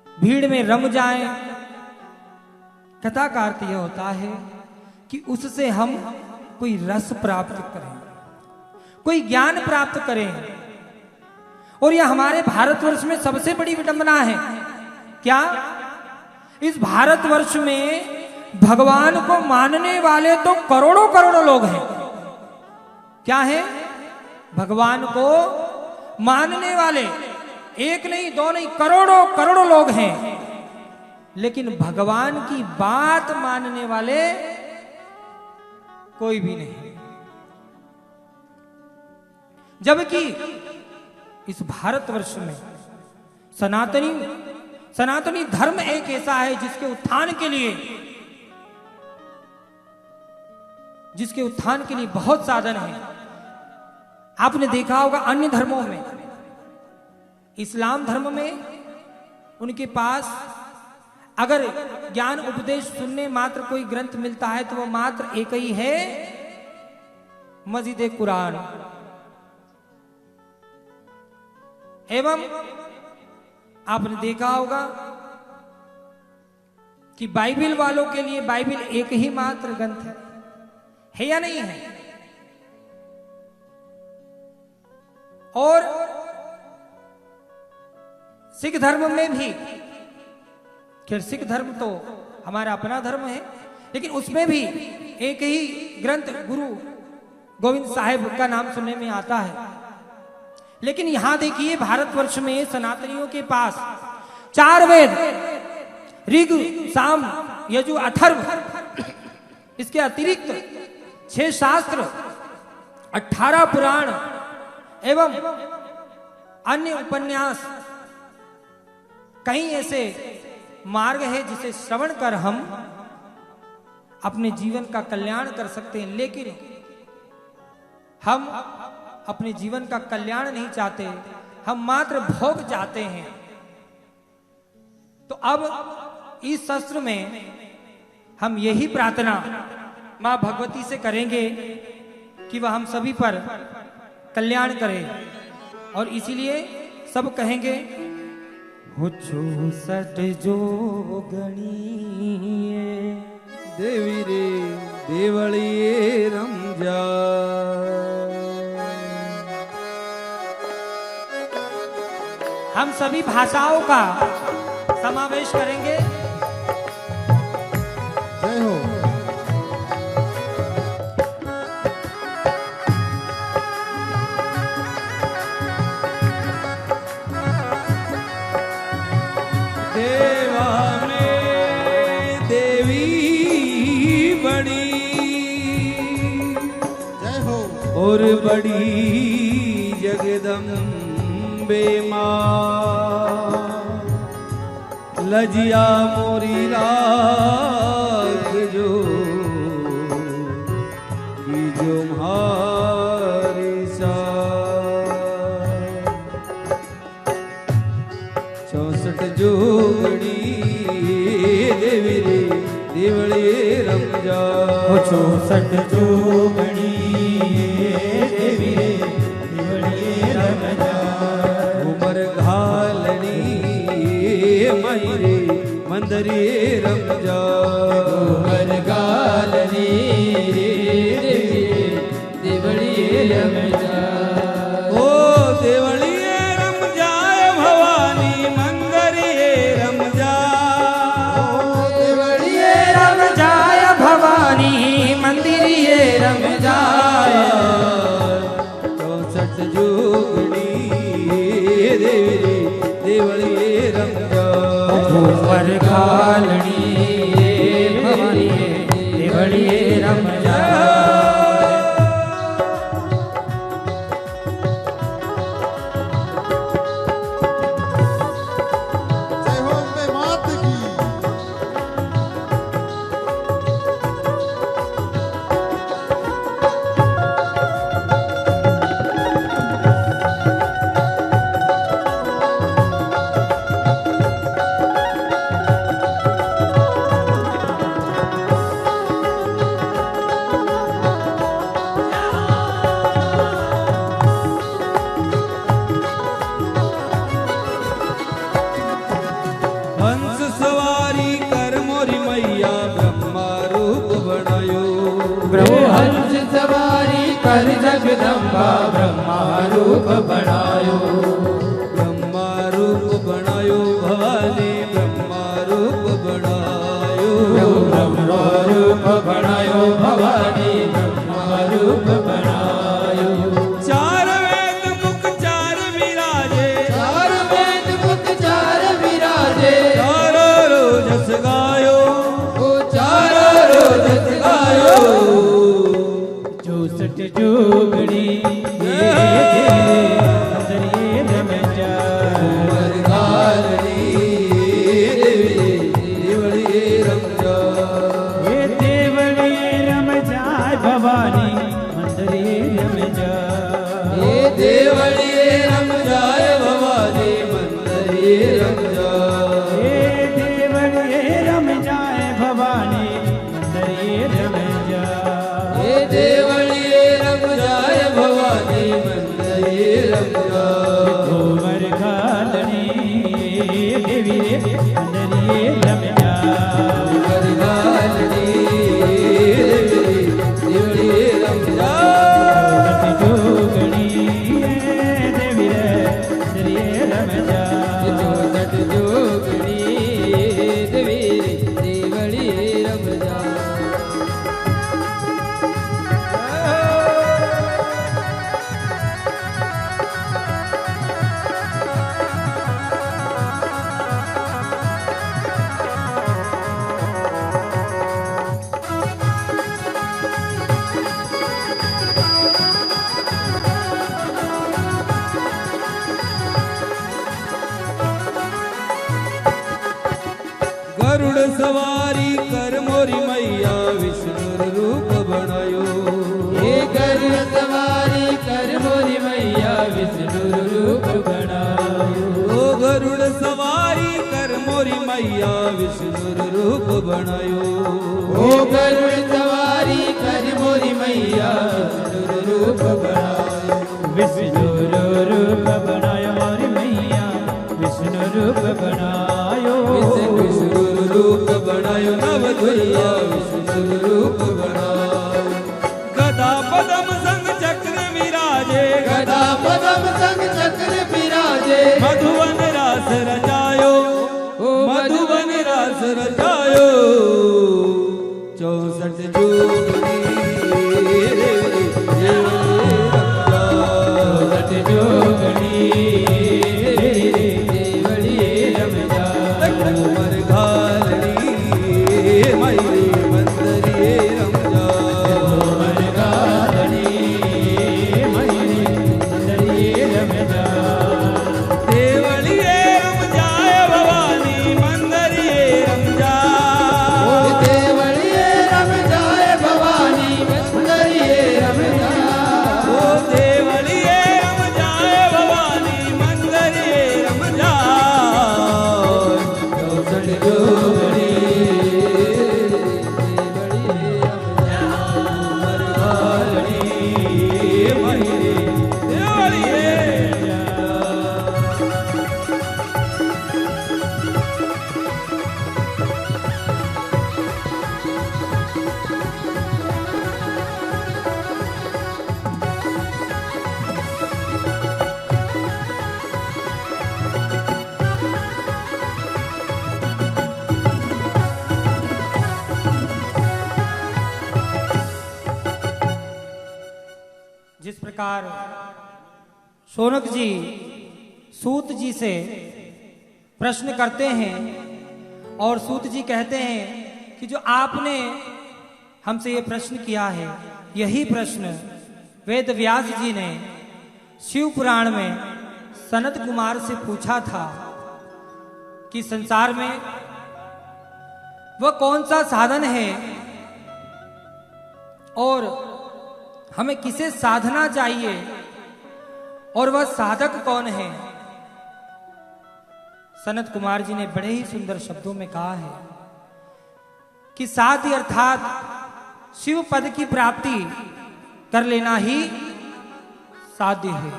भीड़ में रम जाएं। कथा का अर्थ यह होता है कि उससे हम कोई रस प्राप्त करें, कोई ज्ञान प्राप्त करें। और यह हमारे भारतवर्ष में सबसे बड़ी विडंबना है। क्या इस भारतवर्ष में भगवान को मानने वाले तो करोड़ों करोड़ों लोग हैं। क्या है? भगवान को मानने वाले एक नहीं, 2 नहीं, करोड़ों करोड़ों लोग हैं, लेकिन भगवान की बात मानने वाले कोई भी नहीं। जबकि इस भारतवर्ष में सनातनी धर्म एक ऐसा है जिसके उत्थान के लिए बहुत साधन है। आपने देखा होगा अन्य धर्मों में, इस्लाम धर्म में उनके पास अगर ज्ञान उपदेश सुनने मात्र कोई ग्रंथ मिलता है तो वो मात्र एक ही है, मस्जिद कुरान। एवं आपने देखा होगा कि बाइबिल वालों के लिए बाइबिल एक ही मात्र ग्रंथ है या नहीं है? और सिख धर्म में भी, खैर सिख धर्म तो हमारा अपना धर्म है, लेकिन उसमें भी एक ही ग्रंथ गुरु गोविंद साहेब का नाम सुनने में आता है। लेकिन यहां देखिए भारतवर्ष में सनातनियों के पास 4 वेद ऋग साम यजु अथर्व, इसके अतिरिक्त 6 शास्त्र, 18 पुराण एवं अन्य उपन्यास, कई ऐसे मार्ग है जिसे श्रवण कर हम अपने जीवन का कल्याण कर सकते हैं। लेकिन हम अपने जीवन का कल्याण नहीं चाहते, हम मात्र भोग चाहते हैं। तो अब इस शस्त्र में हम यही प्रार्थना मां भगवती से करेंगे कि वह हम सभी पर कल्याण करे, और इसीलिए सब कहेंगे हो चौसठ जोगणी देवी रे देवलिए रमजा। हम सभी भाषाओं का समावेश करेंगे। जय हो। देवा में देवी बड़ी, जय हो, और बड़ी जगदम्बे मां, लजिया मोरी राख जो की जो म्हारी सा। 64 जोगड़ी देवी रे देवड़े रमजा। 64 जोगणी देवी रे देवड़िए रमजा। उमर घालनी मयरे मंदरे रमजा। उमर गालनी देवड़िए रमजा। ओ देवड़िए रमजाय भवानी मंदरिए रमजा। देवड़िए रमजाय भवानी मंदिरिए रमजाय। 64 जोगड़ी देवी देवड़िए रमजा। ऊपर घालनी भवानी देवड़िए रमजा। जय हो अम्बे मात की। हंस सवारी कर मोरी मैया ब्रह्मा रूप बनायो। प्रभु हंस सवारी कर जगदम्बा ब्रह्मा रूप बनायो। ब्रह्मा रूप बनायो भवानी ब्रह्मा रूप बनायो। ब्रह्मा रूप बनायो भवानी ब्रह्मा रूप बनायो। 4 वेद मुख 4 विराजे। 4 वेद मुख 4 विराजे। चारों रोजस गायो। ओ चारों रोज गायो। 64 जोगणी देवी रे मंदरिए रमजा। गरुड़ सवारी कर मोरी मैया विष्णु रूप बनायो। हे गरुड़ सवारी कर मोरी मैया विष्णु रूप बनायो। ओ गरुड़ सवारी कर मोरी मैया विष्णु रूप बनायो। ओ गरुड़ सवारी कर मोरी मैया विष्णु रूप बनायो। विष्णु रूप बनायो मोरी मैया विष्णु रूप बनायो। विष्णु रूप बनायो नव दुर्गा विष्णु रूप बनायो। गदा पदम संग चक्र विराजे गदा पदम संग चक्र विराजे। मधुवन रास रचायो ओ मधुवन रास रचायो। 64 जोगनी जोगणी देवड़ी रमजा। उमर घालड़ी मई मंदरी रमजा। उमर गाड़ी मई मंदरी रमजा। देवड़िए रमजाय भवानी मंदरिए रमजा। देवड़िए रम जाए भवानी मंदरिए रम जाए। ओ देवड़िए रमजाय भवानी मंदरिए रमजा। 64 जोगणी देवड़िए रम जाए। उमर घालड़ी मई देवड़िए जिस प्रकार शौनक जी सूत जी से प्रश्न करते हैं और सूत जी कहते हैं कि जो आपने हमसे ये प्रश्न किया है, यही प्रश्न वेद व्यास जी ने शिव पुराण में सनत कुमार से पूछा था कि संसार में वह कौन सा साधन है और हमें किसे साधना चाहिए और वह साधक कौन है। सनत कुमार जी ने बड़े ही सुंदर शब्दों में कहा है कि साध्य अर्थात शिव पद की प्राप्ति कर लेना ही साध्य है।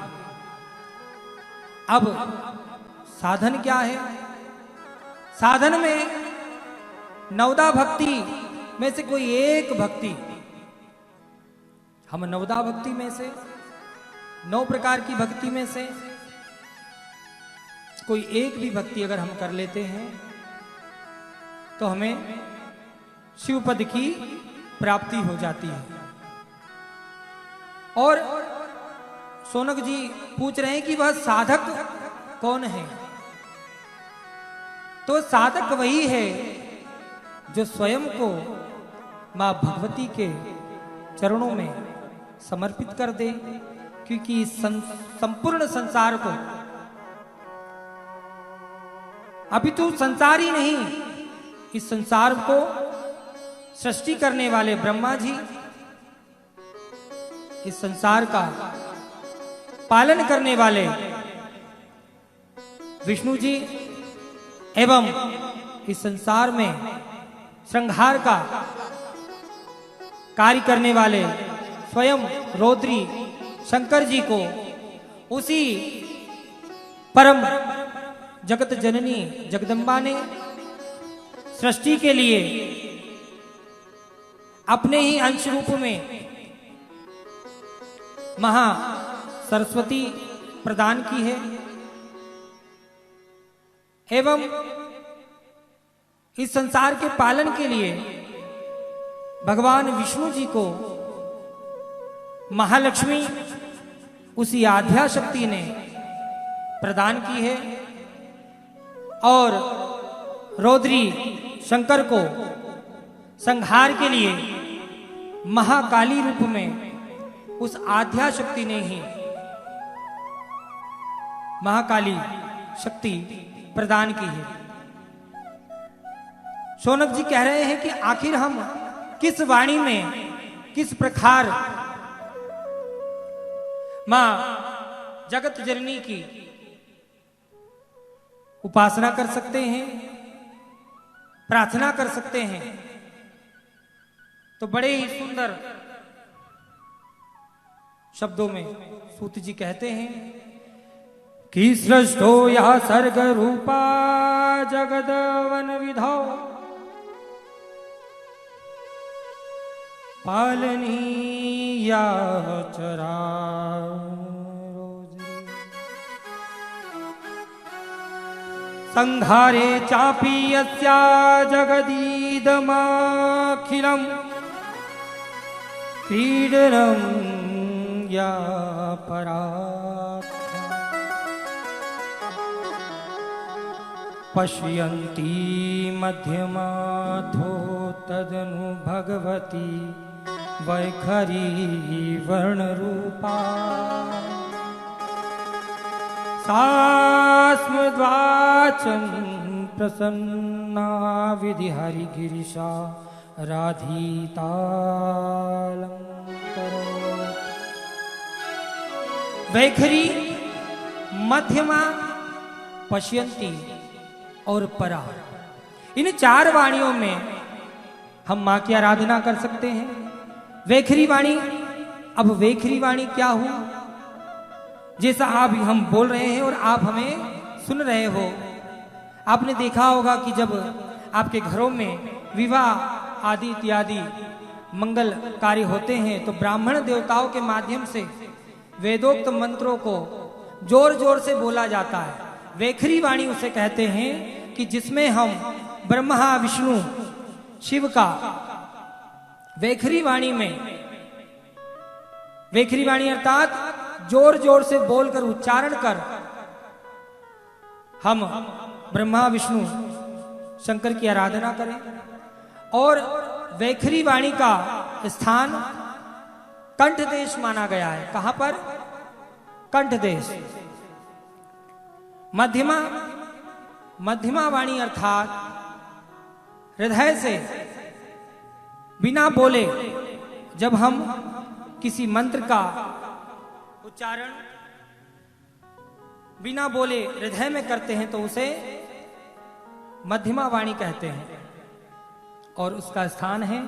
अब साधन क्या है? साधन में नवदा भक्ति में से कोई एक भक्ति, हम नवदा भक्ति में से 9 प्रकार की भक्ति में से कोई एक भी भक्ति अगर हम कर लेते हैं तो हमें शिव पद की प्राप्ति हो जाती है। और शौनक जी पूछ रहे हैं कि वह साधक कौन है। तो साधक वही है जो स्वयं को मां भगवती के चरणों में समर्पित कर दे, क्योंकि संपूर्ण संसार को अभी तो संसार ही नहीं, इस संसार को सृष्टि करने वाले ब्रह्मा जी, इस संसार का पालन करने वाले विष्णु जी एवं इस संसार में श्रृंगार का कार्य करने वाले स्वयं रौद्री शंकर जी को उसी परम जगत जननी जगदम्बा ने सृष्टि के लिए अपने ही अंश रूप में महा सरस्वती प्रदान की है एवं इस संसार के पालन के लिए भगवान विष्णु जी को महालक्ष्मी उसी आद्या शक्ति ने प्रदान की है और रौद्री शंकर को संहार के लिए महाकाली रूप में उस आद्या शक्ति ने ही महाकाली शक्ति प्रदान की है। शौनक जी कह रहे हैं कि आखिर हम किस वाणी में किस प्रकार मां जगत जननी की उपासना कर सकते हैं, प्रार्थना कर सकते हैं। तो बड़े ही सुंदर शब्दों में सूत जी कहते हैं कि सृष्टो यह सर्ग रूपा जगदवन विधौ पालनीया चरा संहारे चापि यस्या जगदीदमाखिलम् क्रीडनं या परात्मा पश्यन्ती मध्यमाधो तदनु भगवती वैखरी वर्णरूपा सास्मद्वाचं प्रसन्ना विधिहरिगिरिशा राधितालं करोति। वैखरी, मध्यमा, पश्यन्ती और परा, इन 4 वाणियों में हम मां की आराधना कर सकते हैं। वैखरी वाणी, अब वैखरी वाणी क्या हुआ? जैसा आप हम बोल रहे हैं और आप हमें सुन रहे हो, आपने देखा होगा कि जब आपके घरों में विवाह आदि इत्यादि मंगल कार्य होते हैं तो ब्राह्मण देवताओं के माध्यम से वेदोक्त मंत्रों को जोर जोर से बोला जाता है। वैखरी वाणी उसे कहते हैं कि जिसमें हम ब्रह्मा विष्णु शिव का वैखरी वाणी में, वैखरी वाणी अर्थात जोर जोर से बोलकर उच्चारण कर हम ब्रह्मा विष्णु शंकर की आराधना करें। और वैखरी वाणी का स्थान कंठ देश माना गया है। कहां पर? कंठ देश। मध्यमा, मध्यमा वाणी अर्थात हृदय से बिना बोले जब हम किसी मंत्र का उच्चारण बिना बोले हृदय में करते हैं तो उसे मध्यमा वाणी कहते हैं और उसका स्थान है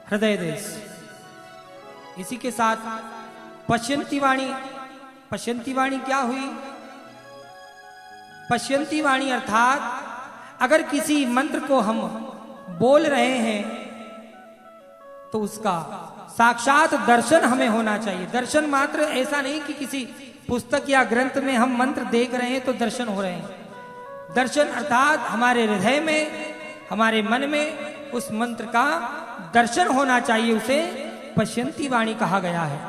हृदय देश। इसी के साथ पश्यंती वाणी, पश्यंती वाणी क्या हुई? पश्यंती वाणी अर्थात अगर किसी मंत्र को हम बोल रहे हैं तो उसका साक्षात दर्शन हमें होना चाहिए। दर्शन मात्र, ऐसा नहीं कि किसी पुस्तक या ग्रंथ में हम मंत्र देख रहे हैं तो दर्शन हो रहे हैं। दर्शन अर्थात हमारे हृदय में, हमारे मन में उस मंत्र का दर्शन होना चाहिए। उसे पश्यंती वाणी कहा गया है।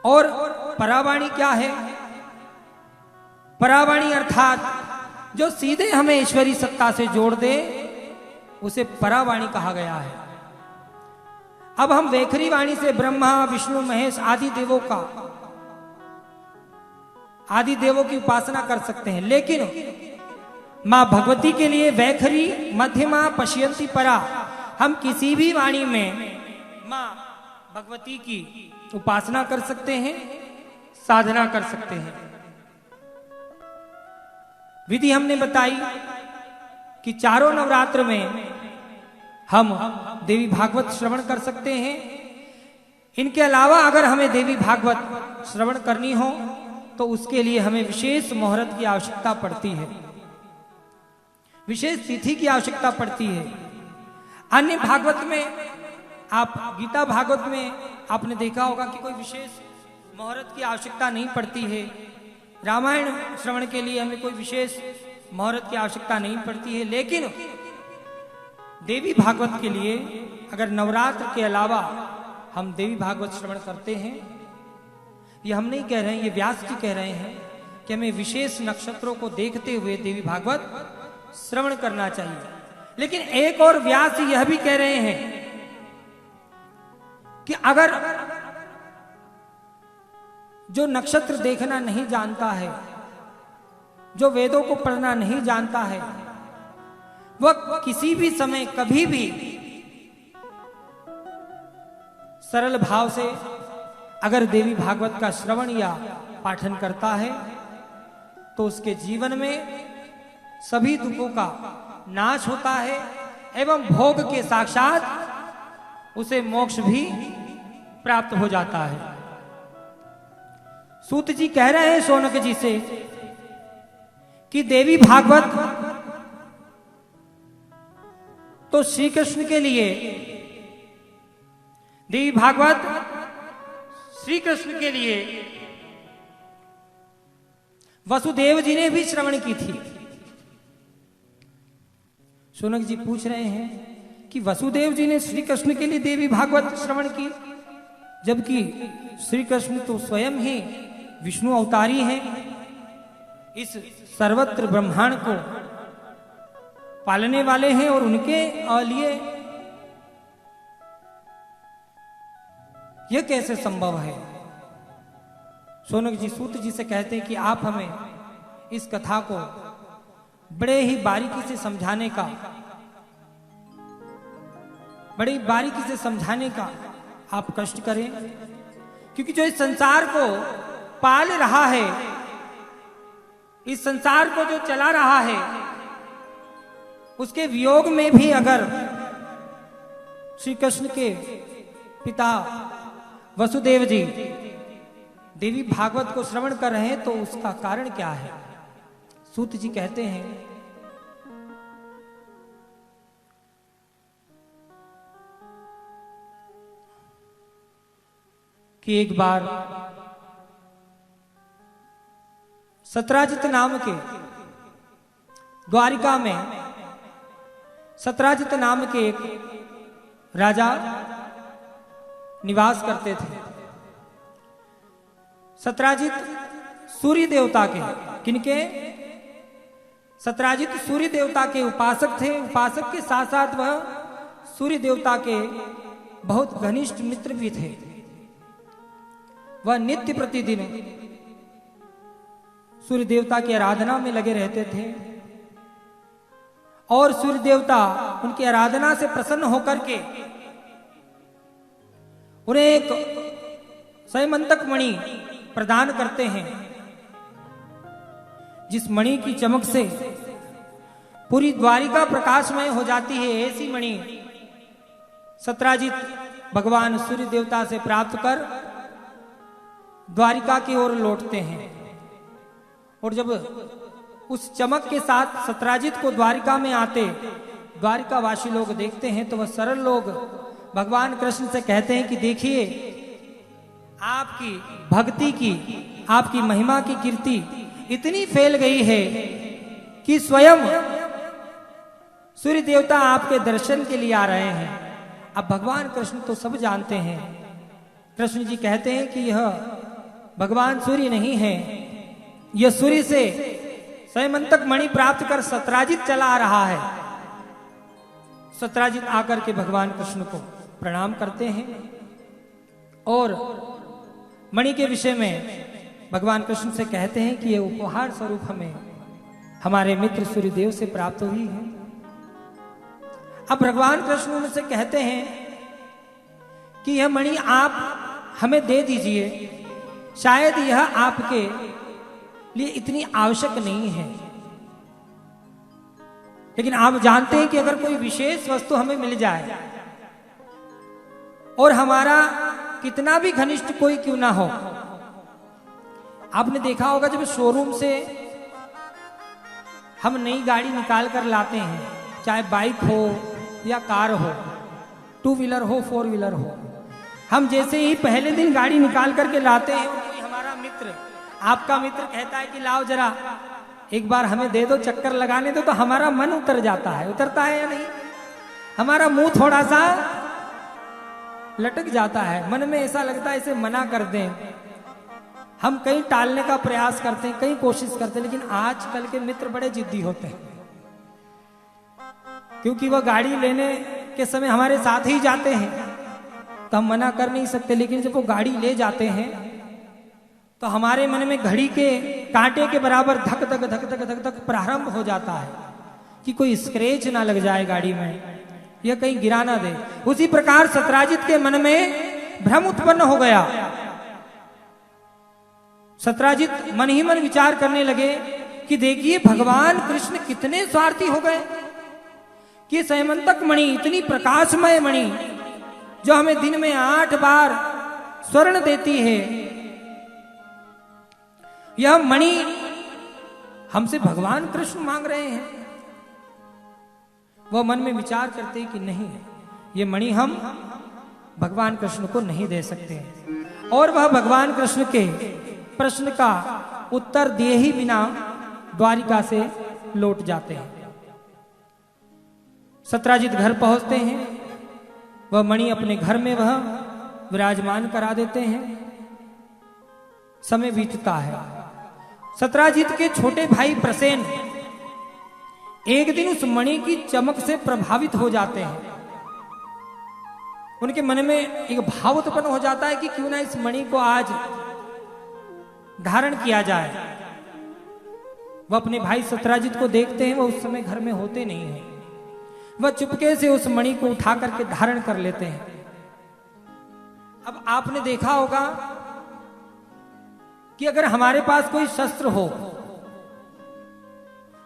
और परावाणी क्या है? परावाणी अर्थात जो सीधे हमें ईश्वरी सत्ता से जोड़ दे उसे परावाणी कहा गया है। अब हम वैखरी वाणी से ब्रह्मा विष्णु महेश आदि देवों की उपासना कर सकते हैं, लेकिन मां भगवती के लिए वैखरी, मध्यमा, पश्यंती, परा, हम किसी भी वाणी में मां भगवती की उपासना कर सकते हैं, साधना कर सकते हैं। विधि हमने बताई कि चारों नवरात्र में हम देवी भागवत श्रवण कर सकते हैं। इनके अलावा अगर हमें देवी भागवत श्रवण करनी हो तो उसके लिए हमें विशेष मुहूर्त की आवश्यकता पड़ती है, विशेष तिथि की आवश्यकता पड़ती है। अन्य भागवत में, आप गीता भागवत में आपने देखा होगा कि कोई विशेष मुहूर्त की आवश्यकता नहीं पड़ती है। रामायण श्रवण के लिए हमें कोई विशेष मुहूर्त की आवश्यकता नहीं पड़ती है। लेकिन देवी भागवत के लिए अगर नवरात्र के अलावा हम देवी भागवत श्रवण करते हैं, ये हम नहीं कह रहे हैं, ये व्यास जी कह रहे हैं कि हमें विशेष नक्षत्रों को देखते हुए देवी भागवत श्रवण करना चाहिए। लेकिन एक और व्यास जी यह भी कह रहे हैं कि अगर जो नक्षत्र देखना नहीं जानता है, जो वेदों को पढ़ना नहीं जानता है, वह किसी भी समय कभी भी सरल भाव से अगर देवी भागवत का श्रवण या पाठन करता है तो उसके जीवन में सभी दुखों का नाश होता है एवं भोग के साक्षात उसे मोक्ष भी प्राप्त हो जाता है। सूत जी कह रहे हैं शौनक जी से कि देवी भागवत तो श्री कृष्ण के लिए, देवी भागवत श्री कृष्ण के लिए वसुदेव जी ने भी श्रवण की थी। शौनक जी पूछ रहे हैं कि वसुदेव जी ने श्री कृष्ण के लिए देवी भागवत श्रवण की, जबकि श्री कृष्ण तो स्वयं ही विष्णु अवतारी हैं, इस सर्वत्र ब्रह्मांड को पालने वाले हैं और उनके लिए यह कैसे संभव है। शौनक जी सूत जी से कहते हैं कि आप हमें इस कथा को बड़े ही बारीकी से समझाने का, बड़ी बारीकी से समझाने का आप कष्ट करें, क्योंकि जो इस संसार को पाल रहा है, इस संसार को जो चला रहा है, उसके वियोग में भी अगर श्री कृष्ण के पिता वसुदेव जी देवी भागवत को श्रवण कर रहे हैं तो उसका कारण क्या है। सूत जी कहते हैं कि एक बार सत्राजित नाम के द्वारिका में सत्राजित नाम के एक राजा निवास करते थे। सत्राजित सूर्य देवता के, किनके? सत्राजित सूर्य देवता के उपासक थे। उपासक के साथ साथ वह सूर्य देवता के बहुत घनिष्ठ मित्र भी थे। वह नित्य प्रतिदिन सूर्य देवता की आराधना में लगे रहते थे और सूर्य देवता उनकी आराधना से प्रसन्न होकर के उन्हें एक सैमंतक मणि प्रदान करते हैं, जिस मणि की चमक से पूरी द्वारिका प्रकाशमय हो जाती है। ऐसी मणि सत्राजित भगवान सूर्य देवता से प्राप्त कर द्वारिका की ओर लौटते हैं और जब उस चमक के साथ सत्राजित को द्वारिका में आते द्वारिका वासी लोग देखते हैं तो वह सरल लोग भगवान कृष्ण से कहते हैं कि देखिए, आपकी भक्ति की, आपकी महिमा की कीर्ति इतनी फैल गई है कि स्वयं सूर्य देवता आपके दर्शन के लिए आ रहे हैं। अब भगवान कृष्ण तो सब जानते हैं। कृष्ण जी कहते हैं कि यह भगवान सूर्य नहीं है, यह सूर्य से सैमंतक मणि प्राप्त कर सत्राजित चला आ रहा है। सत्राजित आकर के भगवान कृष्ण को प्रणाम करते हैं और मणि के विषय में भगवान कृष्ण से कहते हैं कि यह उपहार स्वरूप हमें हमारे मित्र सूर्यदेव से प्राप्त हुई है। अब भगवान कृष्ण उनसे कहते हैं कि यह मणि आप हमें दे दीजिए, शायद यह आपके लिए इतनी आवश्यक नहीं है, लेकिन आप जानते हैं कि अगर कोई विशेष वस्तु हमें मिल जाए और हमारा कितना भी घनिष्ठ कोई क्यों ना हो, आपने देखा होगा जब शोरूम से हम नई गाड़ी निकाल कर लाते हैं, चाहे बाइक हो या कार हो, टू व्हीलर हो, फोर व्हीलर हो, हम जैसे ही पहले दिन गाड़ी निकाल करके लाते हैं, कोई हमारा मित्र, आपका मित्र कहता है कि लाओ जरा एक बार हमें दे दो, चक्कर लगाने दो, तो हमारा मन उतर जाता है। उतरता है या नहीं? हमारा मुंह थोड़ा सा लटक जाता है, मन में ऐसा लगता है इसे मना कर दें। हम कहीं टालने का प्रयास करते हैं, कहीं कोशिश करते हैं, लेकिन आजकल के मित्र बड़े जिद्दी होते हैं, क्योंकि वह गाड़ी लेने के समय हमारे साथ ही जाते हैं तो हम मना कर नहीं सकते। लेकिन जब वो गाड़ी ले जाते हैं तो हमारे मन में घड़ी के कांटे के बराबर धक धक धक धक धक धक प्रारंभ हो जाता है कि कोई स्क्रैच ना लग जाए गाड़ी में, यह कहीं गिरा ना दे। उसी प्रकार सत्राजित के मन में भ्रम उत्पन्न हो गया। सत्राजित मन ही मन विचार करने लगे कि देखिए भगवान कृष्ण कितने स्वार्थी हो गए कि सैमंतक मणि, इतनी प्रकाशमय मणि जो हमें दिन में 8 बार स्वर्ण देती है, यह मणि हमसे भगवान कृष्ण मांग रहे हैं। वह मन में विचार करते कि नहीं, ये मणि हम भगवान कृष्ण को नहीं दे सकते। और वह भगवान कृष्ण के प्रश्न का उत्तर दिए ही बिना द्वारिका से लौट जाते हैं। सत्राजित घर पहुंचते हैं, वह मणि अपने घर में वह विराजमान करा देते हैं। समय बीतता है। सत्राजित के छोटे भाई प्रसेन एक दिन उस मणि की चमक से प्रभावित हो जाते हैं। उनके मन में एक भाव उत्पन्न हो जाता है कि क्यों ना इस मणि को आज धारण किया जाए। वह अपने भाई सत्राजित को देखते हैं, वह उस समय घर में होते नहीं हैं। वह चुपके से उस मणि को उठा करके धारण कर लेते हैं। अब आपने देखा होगा कि अगर हमारे पास कोई शस्त्र हो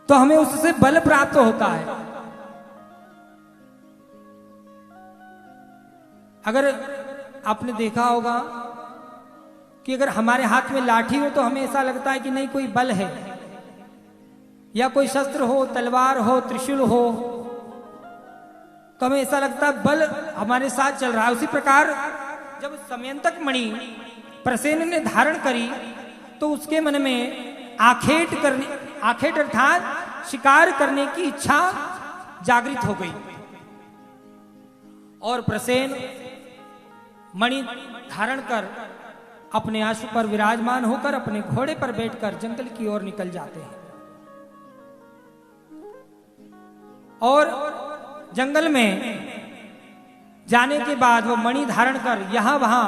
तो हमें उससे बल प्राप्त होता है। अगर आपने देखा होगा कि अगर हमारे हाथ में लाठी हो तो हमें ऐसा लगता है कि नहीं कोई बल है, या कोई शस्त्र हो, तलवार हो, त्रिशूल हो, तो हमें ऐसा लगता है बल हमारे साथ चल रहा है। उसी प्रकार जब समयंतक मणि प्रसेन ने धारण करी तो उसके मन में आखेट अर्थात शिकार करने की इच्छा जागृत हो गई। और प्रसेन मणि धारण कर अपने आशु पर विराजमान होकर अपने घोड़े पर बैठकर जंगल की ओर निकल जाते हैं। और जंगल में जाने के बाद वह मणि धारण कर यहां वहां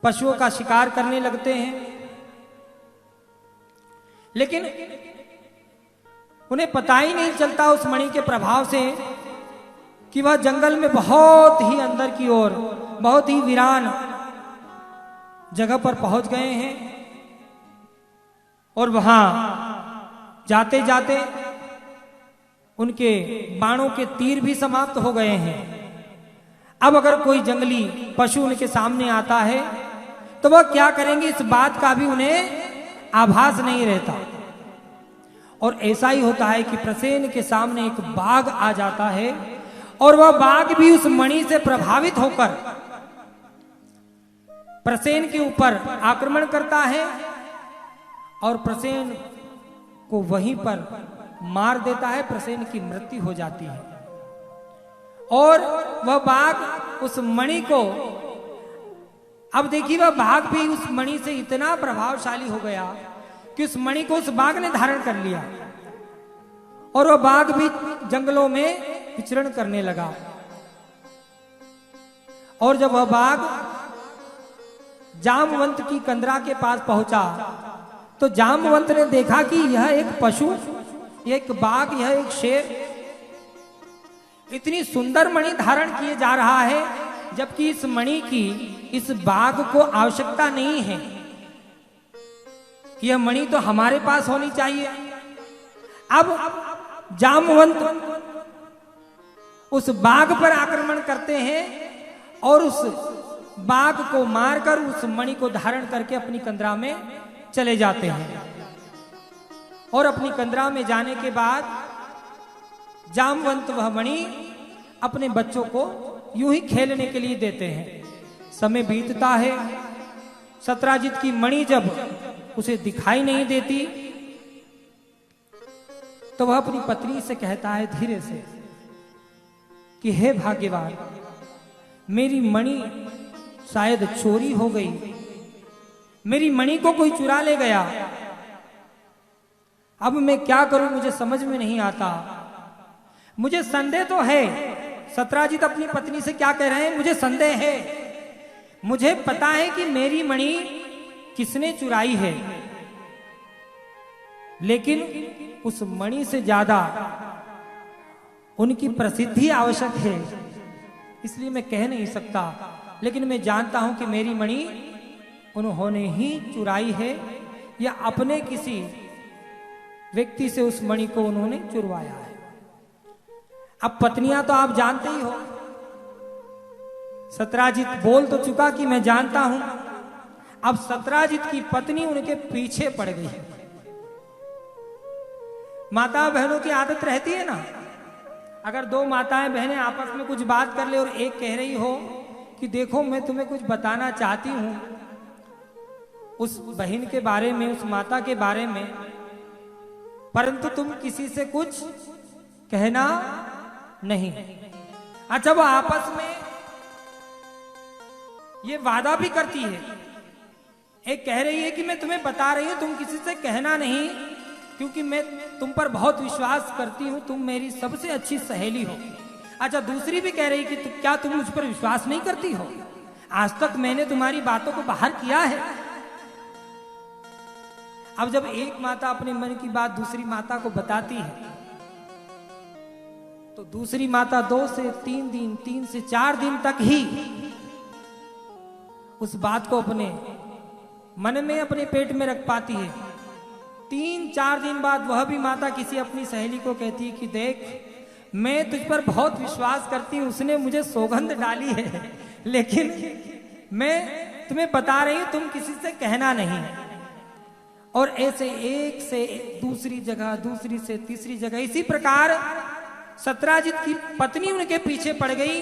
पशुओं का शिकार करने लगते हैं। लेकिन उन्हें पता ही नहीं चलता उस मणि के प्रभाव से कि वह जंगल में बहुत ही अंदर की ओर, बहुत ही वीरान जगह पर पहुंच गए हैं। और वहां जाते जाते उनके बाणों के तीर भी समाप्त हो गए हैं। अब अगर कोई जंगली पशु उनके सामने आता है तो वह क्या करेंगे, इस बात का भी उन्हें आभास नहीं रहता। और ऐसा ही होता है कि प्रसेन के सामने एक बाघ आ जाता है और वह बाघ भी उस मणि से प्रभावित होकर प्रसेन के ऊपर आक्रमण करता है और प्रसेन को वहीं पर मार देता है। प्रसेन की मृत्यु हो जाती है। और वह बाघ उस मणि को, अब देखिए वह बाघ भी उस मणि से इतना प्रभावशाली हो गया कि उस मणि को उस बाघ ने धारण कर लिया और वह बाघ भी जंगलों में विचरण करने लगा। और जब वह बाघ जामवंत की कंदरा के पास पहुंचा तो जामवंत ने देखा कि यह एक पशु, एक बाघ, यह एक शेर इतनी सुंदर मणि धारण किए जा रहा है, जबकि इस मणि की इस बाघ को आवश्यकता नहीं है। यह मणि तो हमारे पास होनी चाहिए। अब जामवंत उस बाघ पर आक्रमण करते हैं और उस बाघ को मारकर उस मणि को धारण करके अपनी कंदरा में चले जाते हैं। और अपनी कंदरा में जाने के बाद जामवंत वह मणि अपने बच्चों को यूं ही खेलने के लिए देते हैं। समय बीतता है। सत्राजित की मणि जब उसे दिखाई नहीं देती तो वह अपनी पत्नी से कहता है धीरे से कि हे भाग्यवान, मेरी मणि शायद चोरी हो गई, मेरी मणि को कोई चुरा ले गया। अब मैं क्या करूं, मुझे समझ में नहीं आता। मुझे संदेह तो है। सत्राजित अपनी पत्नी से क्या कह रहे हैं, मुझे संदेह है, मुझे पता है कि मेरी मणि किसने चुराई है। लेकिन उस मणि से ज्यादा उनकी प्रसिद्धि आवश्यक है, इसलिए मैं कह नहीं सकता। लेकिन मैं जानता हूं कि मेरी मणि उन्होंने ही चुराई है या अपने किसी व्यक्ति से उस मणि को उन्होंने चुरवाया है। अब पत्नियां तो आप जानते ही हो। सत्राजित बोल तो चुका कि मैं जानता हूं। अब सत्राजित की पत्नी उनके पीछे पड़ गई। माता बहनों की आदत रहती है ना, अगर दो माताएं बहनें आपस में कुछ बात कर ले और एक कह रही हो कि देखो मैं तुम्हें कुछ बताना चाहती हूं उस बहन के बारे में, उस माता के बारे में, परंतु तुम किसी से कुछ कहना नहीं। अच्छा, वो आपस में ये वादा भी करती है। एक कह रही है कि मैं तुम्हें बता रही हूं तुम किसी से कहना नहीं, क्योंकि मैं तुम पर बहुत विश्वास करती हूं, तुम मेरी सबसे अच्छी सहेली हो। अच्छा, दूसरी भी कह रही कि क्या तुम मुझ पर विश्वास नहीं करती हो? आज तक मैंने तुम्हारी बातों को बाहर किया है। अब जब एक माता अपने मन की बात दूसरी माता को बताती है, तो दूसरी माता 2 से 3 दिन, 3 से 4 दिन तक ही उस बात को अपने मन में, अपने पेट में रख पाती है। 3-4 दिन बाद वह भी माता किसी अपनी सहेली को कहती है कि देख, मैं तुझ पर बहुत विश्वास करती हूं, उसने मुझे सौगंध डाली है, लेकिन मैं तुम्हें बता रही हूं तुम किसी से कहना नहीं। और ऐसे एक से दूसरी जगह, दूसरी से तीसरी जगह, इसी प्रकार सत्राजित की पत्नी उनके पीछे पड़ गई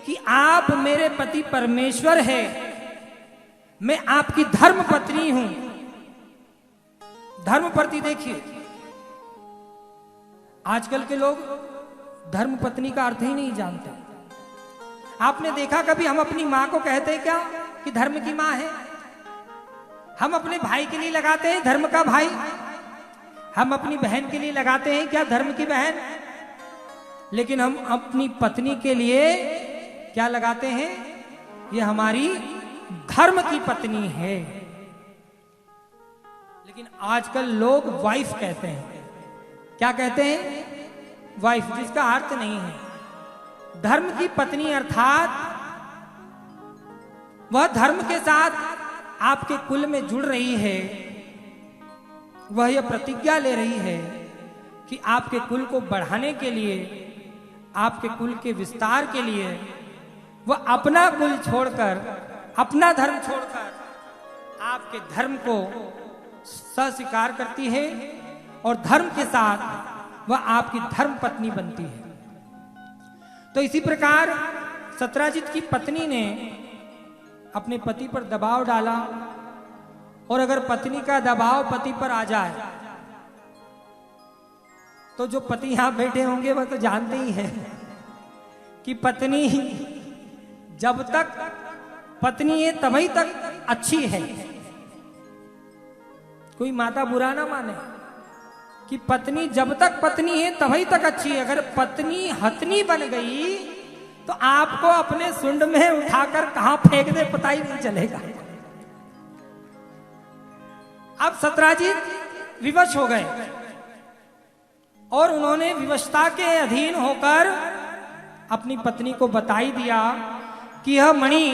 कि आप मेरे पति परमेश्वर है, मैं आपकी धर्म पत्नी हूं। धर्म पत्नी, देखिए आजकल के लोग धर्म पत्नी का अर्थ ही नहीं जानते। आपने देखा कभी हम अपनी मां को कहते हैं क्या कि धर्म की मां है? हम अपने भाई के लिए लगाते हैं धर्म का भाई। हम अपनी बहन के लिए लगाते हैं क्या धर्म की बहन? लेकिन हम अपनी पत्नी के लिए क्या लगाते हैं? ये हमारी धर्म की पत्नी है। लेकिन आजकल लोग वाइफ कहते हैं। क्या कहते हैं? वाइफ, जिसका अर्थ नहीं है। धर्म की पत्नी अर्थात वह धर्म के साथ आपके कुल में जुड़ रही है। वह यह प्रतिज्ञा ले रही है कि आपके कुल को बढ़ाने के लिए, आपके कुल के विस्तार के लिए वह अपना कुल छोड़कर, अपना धर्म छोड़कर आपके धर्म को स्वीकार करती है और धर्म के साथ वह आपकी धर्म पत्नी बनती है। तो इसी प्रकार सत्राजित की पत्नी ने अपने पति पर दबाव डाला, और अगर पत्नी का दबाव पति पर आ जाए तो जो पति यहां बैठे होंगे वह तो जानते ही हैं कि पत्नी जब तक पत्नी है तभी तक अच्छी है। कोई माता बुरा ना माने कि पत्नी जब तक पत्नी है तभी तक अच्छी है। अगर पत्नी हथनी बन गई तो आपको अपने सुंड में उठाकर कहां फेंक दे पता ही नहीं चलेगा। अब सत्राजित विवश हो गए और उन्होंने विवशता के अधीन होकर अपनी पत्नी को बताई दिया कि यह मणि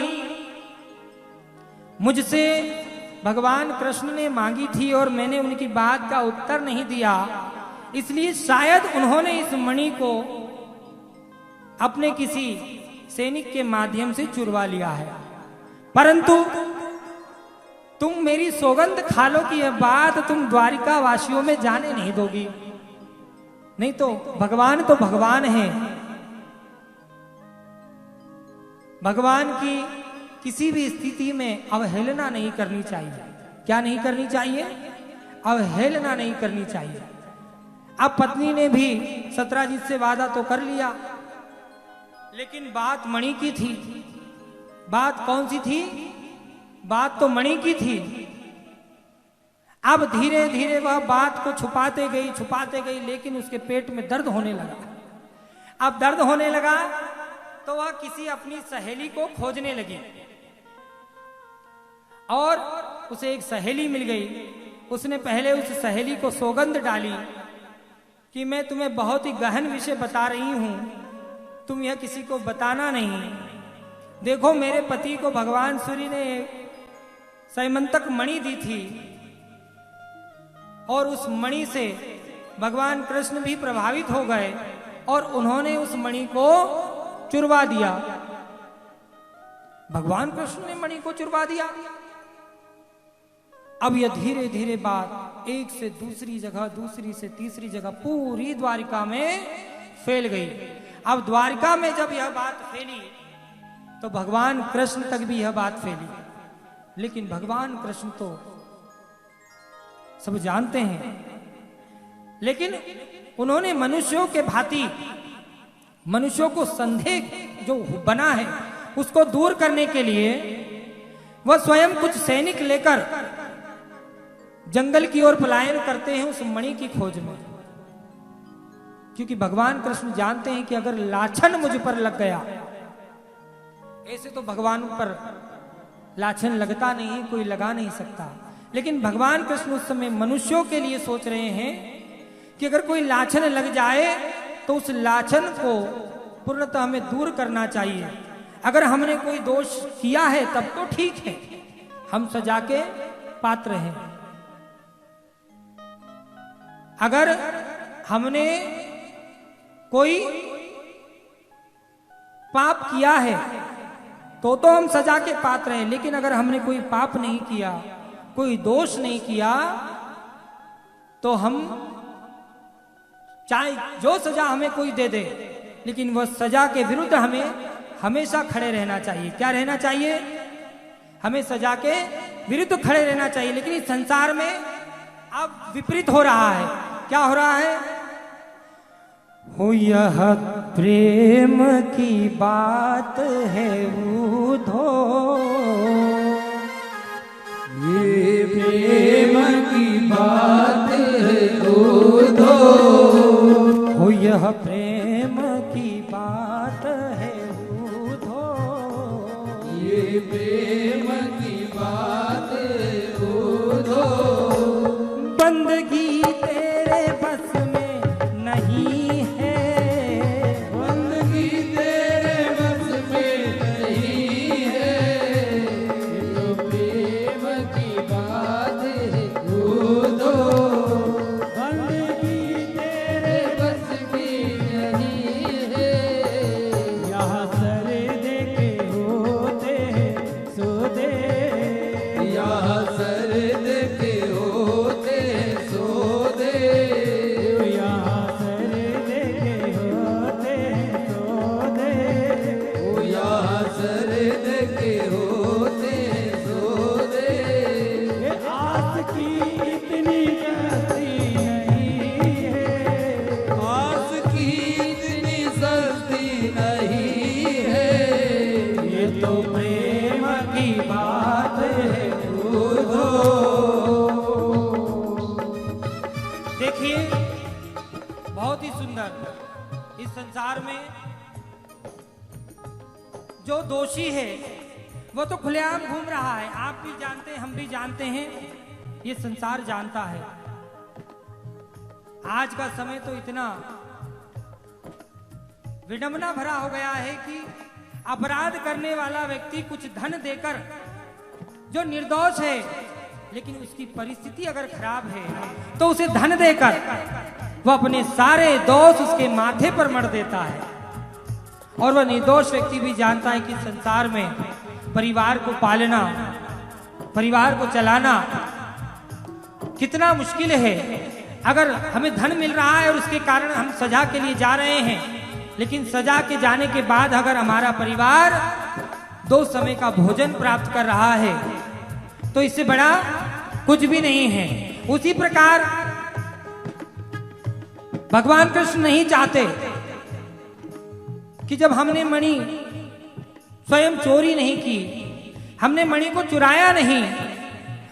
मुझसे भगवान कृष्ण ने मांगी थी और मैंने उनकी बात का उत्तर नहीं दिया, इसलिए शायद उन्होंने इस मणि को अपने किसी सैनिक के माध्यम से चुरवा लिया है। परंतु तुम मेरी सौगंध खा लो कि यह बात तुम द्वारिका वासियों में जाने नहीं दोगी, नहीं तो भगवान है। भगवान की किसी भी स्थिति में अवहेलना नहीं करनी चाहिए। क्या नहीं करनी चाहिए? अवहेलना नहीं करनी चाहिए। अब पत्नी ने भी सत्राजित से वादा तो कर लिया, लेकिन बात मणि की थी। बात कौन सी थी? बात तो मणि की थी। अब धीरे धीरे वह बात को छुपाते गई, लेकिन उसके पेट में दर्द होने लगा। अब दर्द होने लगा तो वह किसी अपनी सहेली को खोजने लगी और उसे एक सहेली मिल गई उसने पहले उस सहेली को सौगंध डाली कि मैं तुम्हें बहुत ही गहन विषय बता रही हूं, तुम यह किसी को बताना नहीं। देखो मेरे पति को भगवान सूर्य ने सैमंतक मणि दी थी और उस मणि से भगवान कृष्ण भी प्रभावित हो गए और उन्होंने उस मणि को चुरवा दिया। भगवान कृष्ण ने मणि को चुरवा दिया। अब यह धीरे धीरे बात एक से दूसरी जगह, दूसरी से तीसरी जगह पूरी द्वारिका में फैल गई। अब द्वारिका में जब यह बात फैली तो भगवान कृष्ण तक भी यह बात फैली, लेकिन भगवान कृष्ण तो सब जानते हैं, लेकिन उन्होंने मनुष्यों के भांति मनुष्यों को संदेह जो बना है उसको दूर करने के लिए वह स्वयं कुछ सैनिक लेकर जंगल की ओर पलायन करते हैं उस मणि की खोज में। क्योंकि भगवान कृष्ण जानते हैं कि अगर लाछन मुझ पर लग गया, ऐसे तो भगवान पर लाछन लगता नहीं है, कोई लगा नहीं सकता, लेकिन भगवान कृष्ण उस समय मनुष्यों के लिए सोच रहे हैं कि अगर कोई लाछन लग जाए तो उस लाछन को पूर्णतः हमें दूर करना चाहिए। अगर हमने कोई दोष किया है तब तो ठीक है, हम सजा के पात्र हैं। अगर हमने कोई पाप किया है तो हम सजा के पात्र हैं, लेकिन अगर हमने कोई पाप नहीं किया, कोई दोष नहीं किया, तो हम चाहे जो सजा हमें कोई दे दे, लेकिन वह सजा के विरुद्ध हमें हमेशा खड़े रहना चाहिए। क्या रहना चाहिए? हमें सजा के विरुद्ध खड़े रहना चाहिए। लेकिन इस संसार में अब विपरीत हो रहा है। क्या हो रहा है? हो यह प्रेम की बात है उधो, ये प्रेम की बात है उधो, हो यह प्रेम की बात है उधो, ये प्रेम की बात है उधो, बंदगी तेरे बस में नहीं है, बंदगी तेरे बस में नहीं है, ये तो प्रेम की बात है उधो, बंदगी तेरे बस की नहीं है। यहाँ सर दे के होते हैं सो दे, यहाँ सर दे के होते सो दे, यहाँ सर दे के होते हैं सो दे, ओ यहाँ सर दे के होते सो दे, ये आस की इतनी गलती नहीं है, आस की इतनी सस्ती नहीं है, ये तो प्रेम की बात है। देखिए बहुत ही सुंदर, इस संसार में जो दोषी है वो तो खुलेआम घूम रहा है। आप भी जानते हैं, हम भी जानते हैं, ये संसार जानता है। आज का समय तो इतना विडंबना भरा हो गया है कि अपराध करने वाला व्यक्ति कुछ धन देकर, जो निर्दोष है लेकिन उसकी परिस्थिति अगर खराब है तो उसे धन देकर वह अपने सारे दोष उसके माथे पर मढ़ देता है। और वह निर्दोष व्यक्ति भी जानता है कि संसार में परिवार को पालना, परिवार को चलाना कितना मुश्किल है। अगर हमें धन मिल रहा है और उसके कारण हम सजा के लिए जा रहे हैं, लेकिन सजा के जाने के बाद अगर हमारा परिवार 2 समय का भोजन प्राप्त कर रहा है तो इससे बड़ा कुछ भी नहीं है। उसी प्रकार भगवान कृष्ण नहीं चाहते कि जब हमने मणि स्वयं चोरी नहीं की, हमने मणि को चुराया नहीं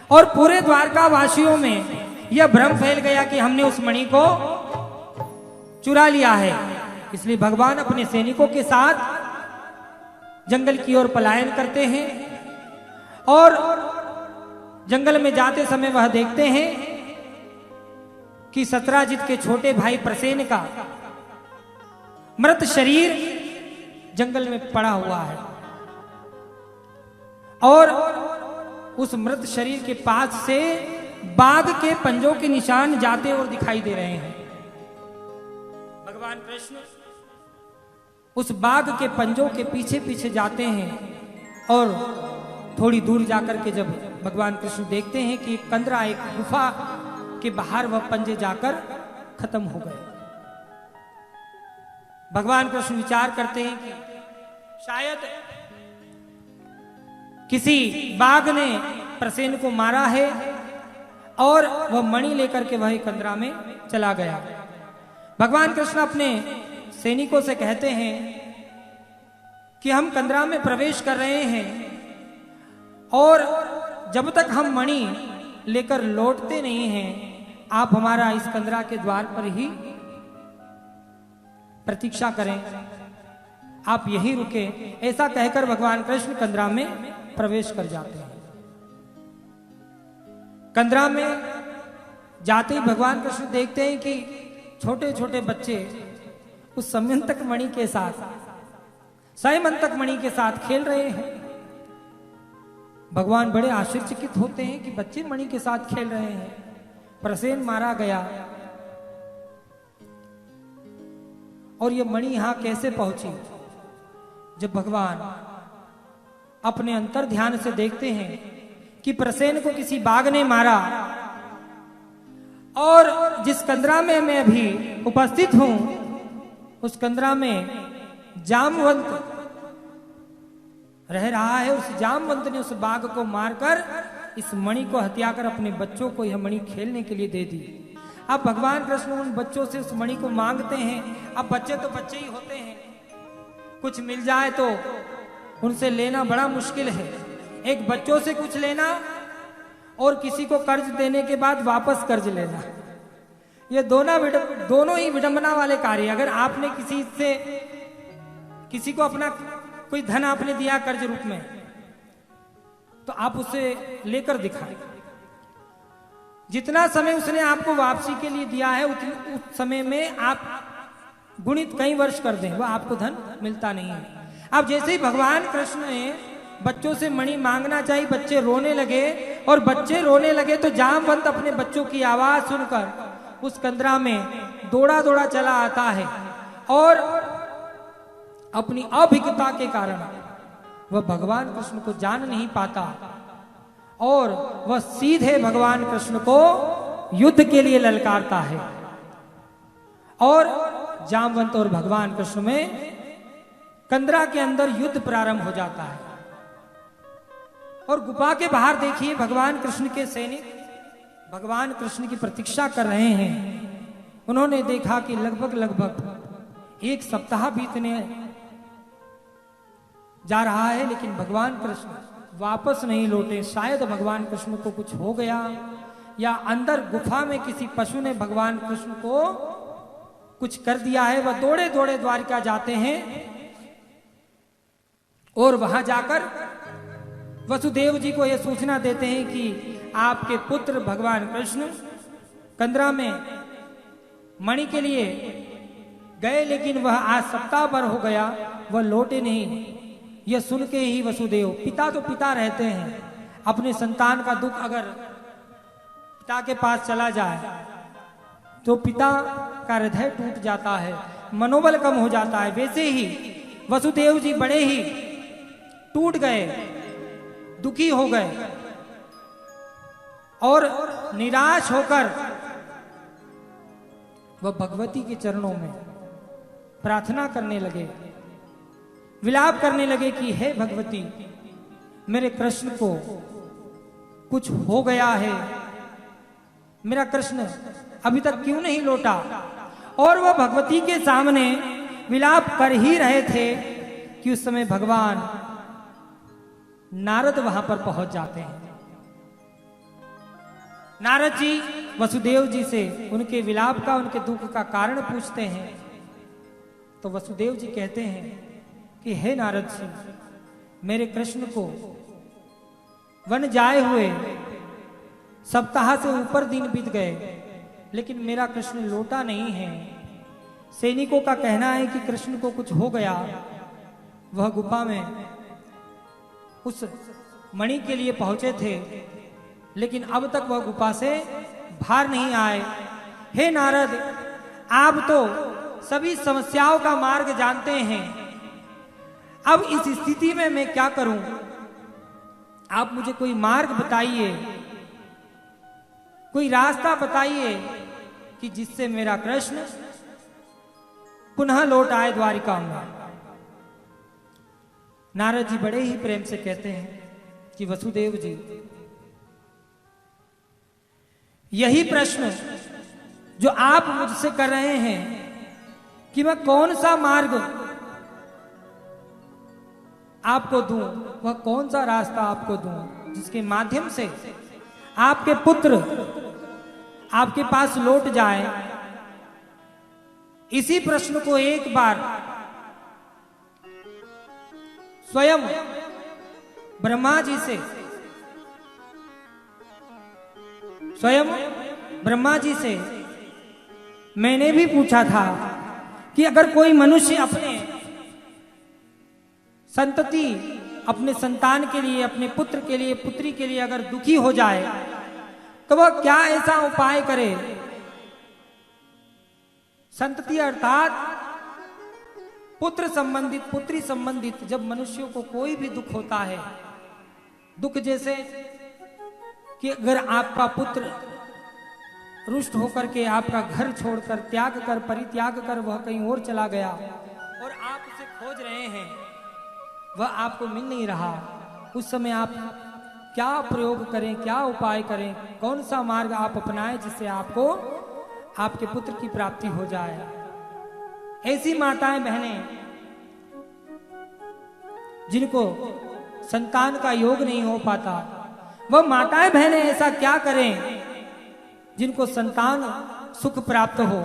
और पूरे द्वारका वासियों में यह भ्रम फैल गया कि हमने उस मणि को चुरा लिया है, इसलिए भगवान अपने सैनिकों के साथ जंगल की ओर पलायन करते हैं और जंगल में जाते समय वह देखते हैं कि सत्राजित के छोटे भाई प्रसेन का मृत शरीर जंगल में पड़ा हुआ है और उस मृत शरीर के पास से बाघ के पंजों के निशान जाते और दिखाई दे रहे हैं। भगवान कृष्ण उस बाघ के पंजों के पीछे पीछे जाते हैं और थोड़ी दूर जाकर के जब भगवान कृष्ण देखते हैं कि कंदरा एक गुफा के बाहर वह पंजे जाकर खत्म हो गए। भगवान कृष्ण विचार करते हैं कि शायद किसी बाघ ने प्रसेन को मारा है और वह मणि लेकर के वह कंदरा में चला गया। भगवान कृष्ण अपने सैनिकों से कहते हैं कि हम कंदरा में प्रवेश कर रहे हैं और जब तक हम मणि लेकर लौटते नहीं हैं आप हमारा इस कंदरा के द्वार पर ही प्रतीक्षा करें, आप यहीं रुके। ऐसा कहकर भगवान कृष्ण कंदरा में प्रवेश कर जाते हैं। कंदरा में जाते ही भगवान कृष्ण देखते हैं कि छोटे छोटे बच्चे उस समयंतक मणि के साथ स्वयंतक मणि के साथ खेल रहे हैं। भगवान बड़े आश्चर्यचकित होते हैं कि बच्चे मणि के साथ खेल रहे हैं। प्रसेन मारा गया और ये मणि यहां कैसे पहुंची? जब भगवान अपने अंतर ध्यान से देखते हैं कि प्रसेन को किसी बाघ ने मारा और जिस कंदरा में मैं अभी उपस्थित हूं उस कंदरा में जामवंत रह रहा है। उस जामवंत ने उस बाघ को मारकर इस मणि को हत्या कर अपने बच्चों को यह मणि खेलने के लिए दे दी। अब भगवान कृष्ण उन बच्चों से उस मणि को मांगते हैं। अब बच्चे तो बच्चे ही होते हैं, कुछ मिल जाए तो उनसे लेना बड़ा मुश्किल है। एक बच्चों से कुछ लेना और किसी को कर्ज देने के बाद वापस कर्ज लेना, ये दोनों ही विडंबना वाले कार्य। अगर आपने किसी को अपना कोई धन आपने दिया कर्ज रूप में तो आप उसे लेकर दिखाए। जितना समय उसने आपको वापसी के लिए दिया है उस समय में आप गुणित कई वर्ष कर दें, वह आपको धन मिलता नहीं है। अब जैसे ही भगवान कृष्ण ने बच्चों से मणि मांगना चाहिए, बच्चे रोने लगे और बच्चे रोने लगे तो जामवंत अपने बच्चों की आवाज सुनकर उस कंदरा में दौड़ा दौड़ा चला आता है और अपनी अभिज्ञता के कारण वह भगवान कृष्ण को जान नहीं पाता और वह सीधे भगवान कृष्ण को युद्ध के लिए ललकारता है और जामवंत और भगवान कृष्ण में कंदरा के अंदर युद्ध प्रारंभ हो जाता है। और गुफा के बाहर देखिए भगवान कृष्ण के सैनिक भगवान कृष्ण की प्रतीक्षा कर रहे हैं। उन्होंने देखा कि लगभग एक सप्ताह बीतने जा रहा है लेकिन भगवान कृष्ण वापस नहीं लौटे। शायद भगवान कृष्ण को कुछ हो गया या अंदर गुफा में किसी पशु ने भगवान कृष्ण को कुछ कर दिया है। वह दौड़े दौड़े द्वारिका जाते हैं और वहां जाकर वसुदेव जी को यह सूचना देते हैं कि आपके पुत्र भगवान कृष्ण कंदरा में मणि के लिए गए लेकिन वह आज सप्ताह भर हो गया, वह लौटे नहीं। यह सुन के ही वसुदेव, पिता तो पिता रहते हैं, अपने संतान का दुख अगर पिता के पास चला जाए तो पिता का हृदय टूट जाता है, मनोबल कम हो जाता है। वैसे ही वसुदेव जी बड़े ही टूट गए, दुखी हो गए और निराश होकर वह भगवती के चरणों में प्रार्थना करने लगे, विलाप करने लगे कि हे भगवती, मेरे कृष्ण को कुछ हो गया है, मेरा कृष्ण अभी तक क्यों नहीं लौटा। और वह भगवती के सामने विलाप कर ही रहे थे कि उस समय भगवान नारद वहां पर पहुंच जाते हैं। नारद जी वसुदेव जी से उनके विलाप का, उनके दुख का कारण पूछते हैं तो वसुदेव जी कहते हैं कि हे नारद जी, मेरे कृष्ण को वन जाए हुए सप्ताह से ऊपर दिन बीत गए लेकिन मेरा कृष्ण लौटा नहीं है। सैनिकों का कहना है कि कृष्ण को कुछ हो गया, वह गुफा में उस मणि के लिए पहुंचे थे, लेकिन अब तक वह गुफा से बाहर नहीं आए। हे नारद, आप तो सभी समस्याओं का मार्ग जानते हैं, अब इस स्थिति में मैं क्या करूं? आप मुझे कोई मार्ग बताइए, कोई रास्ता बताइए कि जिससे मेरा कृष्ण पुनः लौट आए द्वारिका में। नारद जी बड़े ही प्रेम से कहते हैं कि वसुदेव जी, यही प्रश्न जो आप मुझसे कर रहे हैं कि मैं कौन सा मार्ग आपको दूं, वह कौन सा रास्ता आपको दूं जिसके माध्यम से आपके पुत्र आपके पास लौट जाए। इसी प्रश्न को एक बार स्वयं ब्रह्मा जी से, मैंने भी पूछा था कि अगर कोई मनुष्य अपने संतति, अपने संतान के लिए, अपने पुत्र के लिए, पुत्री के लिए अगर दुखी हो जाए तो वह क्या ऐसा उपाय करे। संतति अर्थात पुत्र संबंधित, पुत्री संबंधित जब मनुष्यों को कोई भी दुख होता है, दुख जैसे कि अगर आपका पुत्र रुष्ट होकर के आपका घर छोड़कर, त्याग कर, परित्याग कर वह कहीं और चला गया और आप उसे खोज रहे हैं, वह आपको मिल नहीं रहा, उस समय आप क्या प्रयोग करें, क्या उपाय करें, कौन सा मार्ग आप अपनाएं जिससे आपको आपके पुत्र की प्राप्ति हो जाए। ऐसी माताएं बहनें जिनको संतान का योग नहीं हो पाता, वह माताएं बहनें ऐसा क्या करें जिनको संतान सुख प्राप्त हो।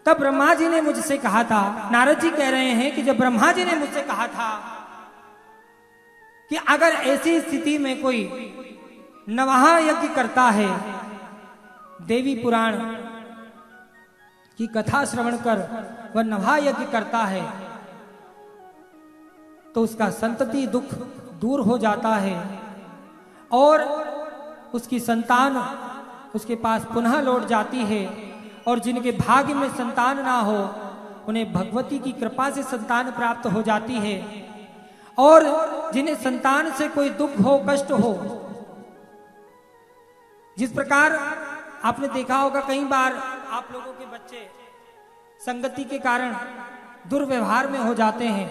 तब ब्रह्मा जी ने मुझसे कहा था, नारद जी कह रहे हैं कि जब ब्रह्मा जी ने मुझसे कहा था कि अगर ऐसी स्थिति में कोई नवाह यज्ञ करता है, देवी पुराण की कथा श्रवण कर वह नवाह यज्ञ करता है, तो उसका संतति दुख दूर हो जाता है और उसकी संतान उसके पास पुनः लौट जाती है। और जिनके भाग्य में संतान ना हो, उन्हें भगवती की कृपा से संतान प्राप्त हो जाती है। और जिन्हें संतान से कोई दुख हो, कष्ट हो, जिस प्रकार आपने देखा होगा कई बार आप लोगों के बच्चे संगति के कारण दुर्व्यवहार में हो जाते हैं,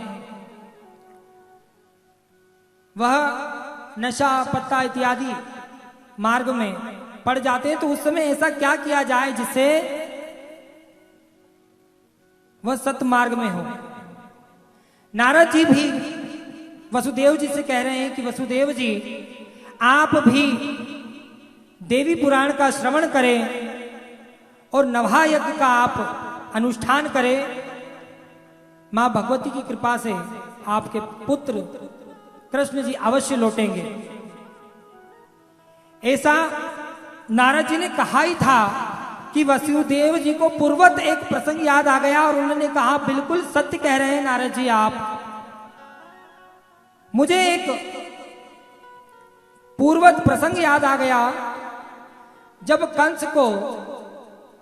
वह नशा पत्ता इत्यादि मार्ग में पड़ जाते हैं, तो उस समय ऐसा क्या किया जाए जिससे वह सत्य मार्ग में हो। नारद जी भी वसुदेव जी से कह रहे हैं कि वसुदेव जी, आप भी देवी पुराण का श्रवण करें और नवाह यज्ञ का आप अनुष्ठान करें। मां भगवती की कृपा से आपके पुत्र कृष्ण जी अवश्य लौटेंगे। ऐसा नारद जी ने कहा ही था कि वसुदेव जी को पूर्वत एक प्रसंग याद आ गया और उन्होंने कहा, बिल्कुल सत्य कह रहे हैं नारद जी आप। मुझे एक पूर्वत प्रसंग याद आ गया जब कंस को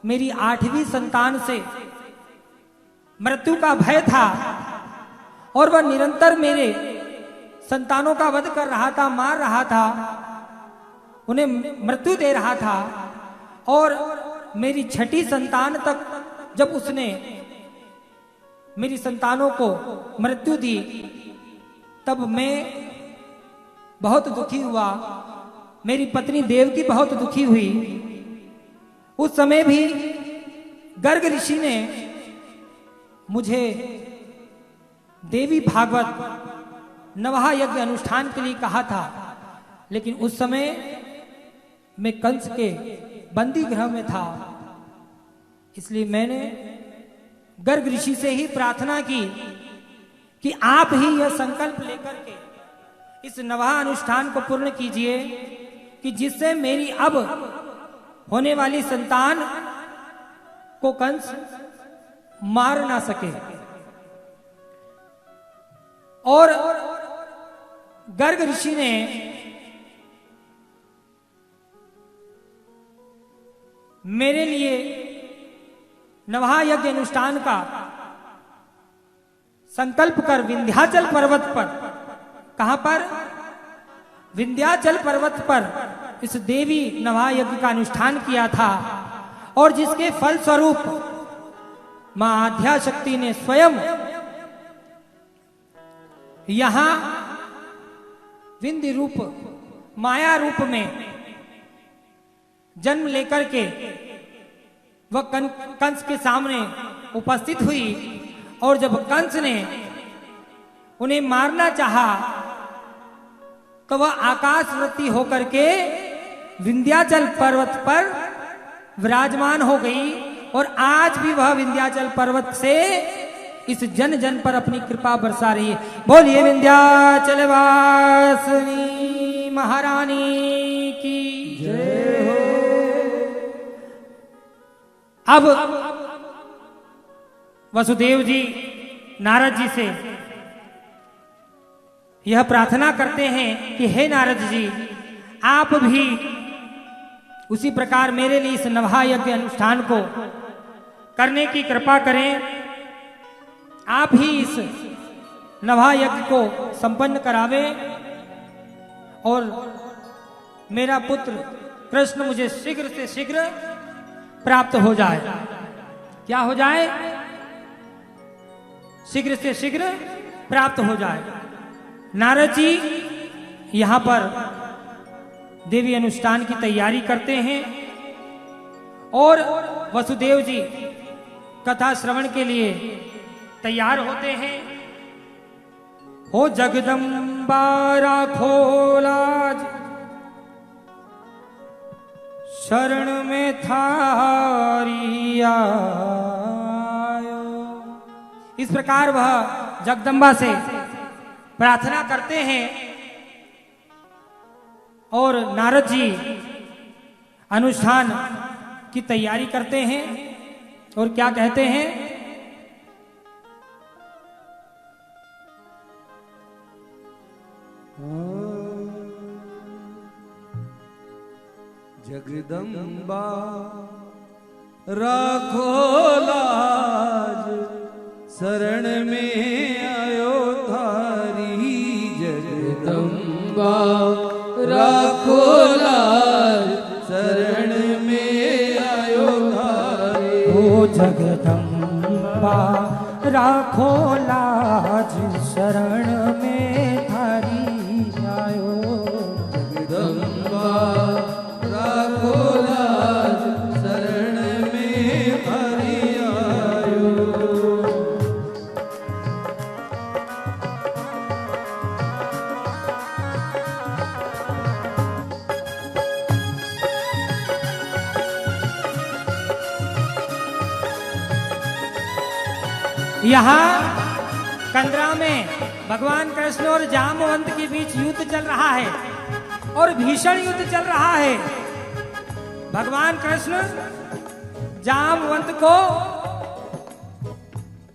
मेरी 8वीं संतान से मृत्यु का भय था और वह निरंतर मेरे संतानों का वध कर रहा था, मार रहा था, उन्हें मृत्यु दे रहा था। और मेरी 6ठी संतान तक जब उसने मेरी संतानों को मृत्यु दी, तब मैं बहुत दुखी हुआ, मेरी पत्नी देवकी बहुत दुखी हुई। उस समय भी गर्ग ऋषि ने मुझे देवी भागवत नवाह यज्ञ अनुष्ठान के लिए कहा था, लेकिन उस समय मैं कंस के बंदी गृह में था, इसलिए मैंने गर्ग ऋषि से ही प्रार्थना की कि आप ही यह संकल्प लेकर के इस नवाह अनुष्ठान को पूर्ण कीजिए कि जिससे मेरी अब होने वाली संतान को कंस मार ना सके। और गर्ग ऋषि ने मेरे लिए नवहा यज्ञ अनुष्ठान का संकल्प कर विंध्याचल पर्वत पर, कहां पर? विंध्याचल पर्वत पर इस देवी नवहा यज्ञ का अनुष्ठान किया था, और जिसके फल स्वरूप मां आद्याशक्ति ने स्वयं यहां विंध्य रूप, माया रूप में जन्म लेकर के वह कंस के सामने उपस्थित हुई। और जब कंस ने उन्हें मारना चाहा तो वह आकाशवृत्ति होकर के विंध्याचल पर्वत पर विराजमान हो गई। और आज भी वह विंध्याचल पर्वत से इस जन जन पर अपनी कृपा बरसा रही है। बोलिए विंध्याचल वासिनी महारानी की जय हो। अब वसुदेव जी नारद जी से यह प्रार्थना करते हैं कि हे नारद जी, आप भी उसी प्रकार मेरे लिए इस नवहा यज्ञ अनुष्ठान को करने की कृपा करें। आप ही इस नवहा यज्ञ को संपन्न करावे और मेरा पुत्र कृष्ण मुझे शीघ्र से शीघ्र प्राप्त हो जाए। क्या हो जाए? शीघ्र से शीघ्र प्राप्त हो जाए। नारद जी यहां पर देवी अनुष्ठान की तैयारी करते हैं और वसुदेव जी कथा श्रवण के लिए तैयार होते हैं। हो जगदम्बा राखो लाज, शरण में थारी आयो। इस प्रकार वह जगदम्बा से प्रार्थना करते हैं और नारद जी अनुष्ठान की तैयारी करते हैं और क्या कहते हैं? जगदम्बा राखो लाज, शरण में आयो थारी। जगदम्बा राखो लाज, शरण में आयो थारी। ओ जगदम्बा राखो लाज, शरण में थारी आयो। जगदम्बा राखो लाज, शरण में थारी आयो। यहाँ कंदरा में भगवान कृष्ण और जामवंत के बीच युद्ध चल रहा है और भीषण युद्ध चल रहा है। भगवान कृष्ण जामवंत को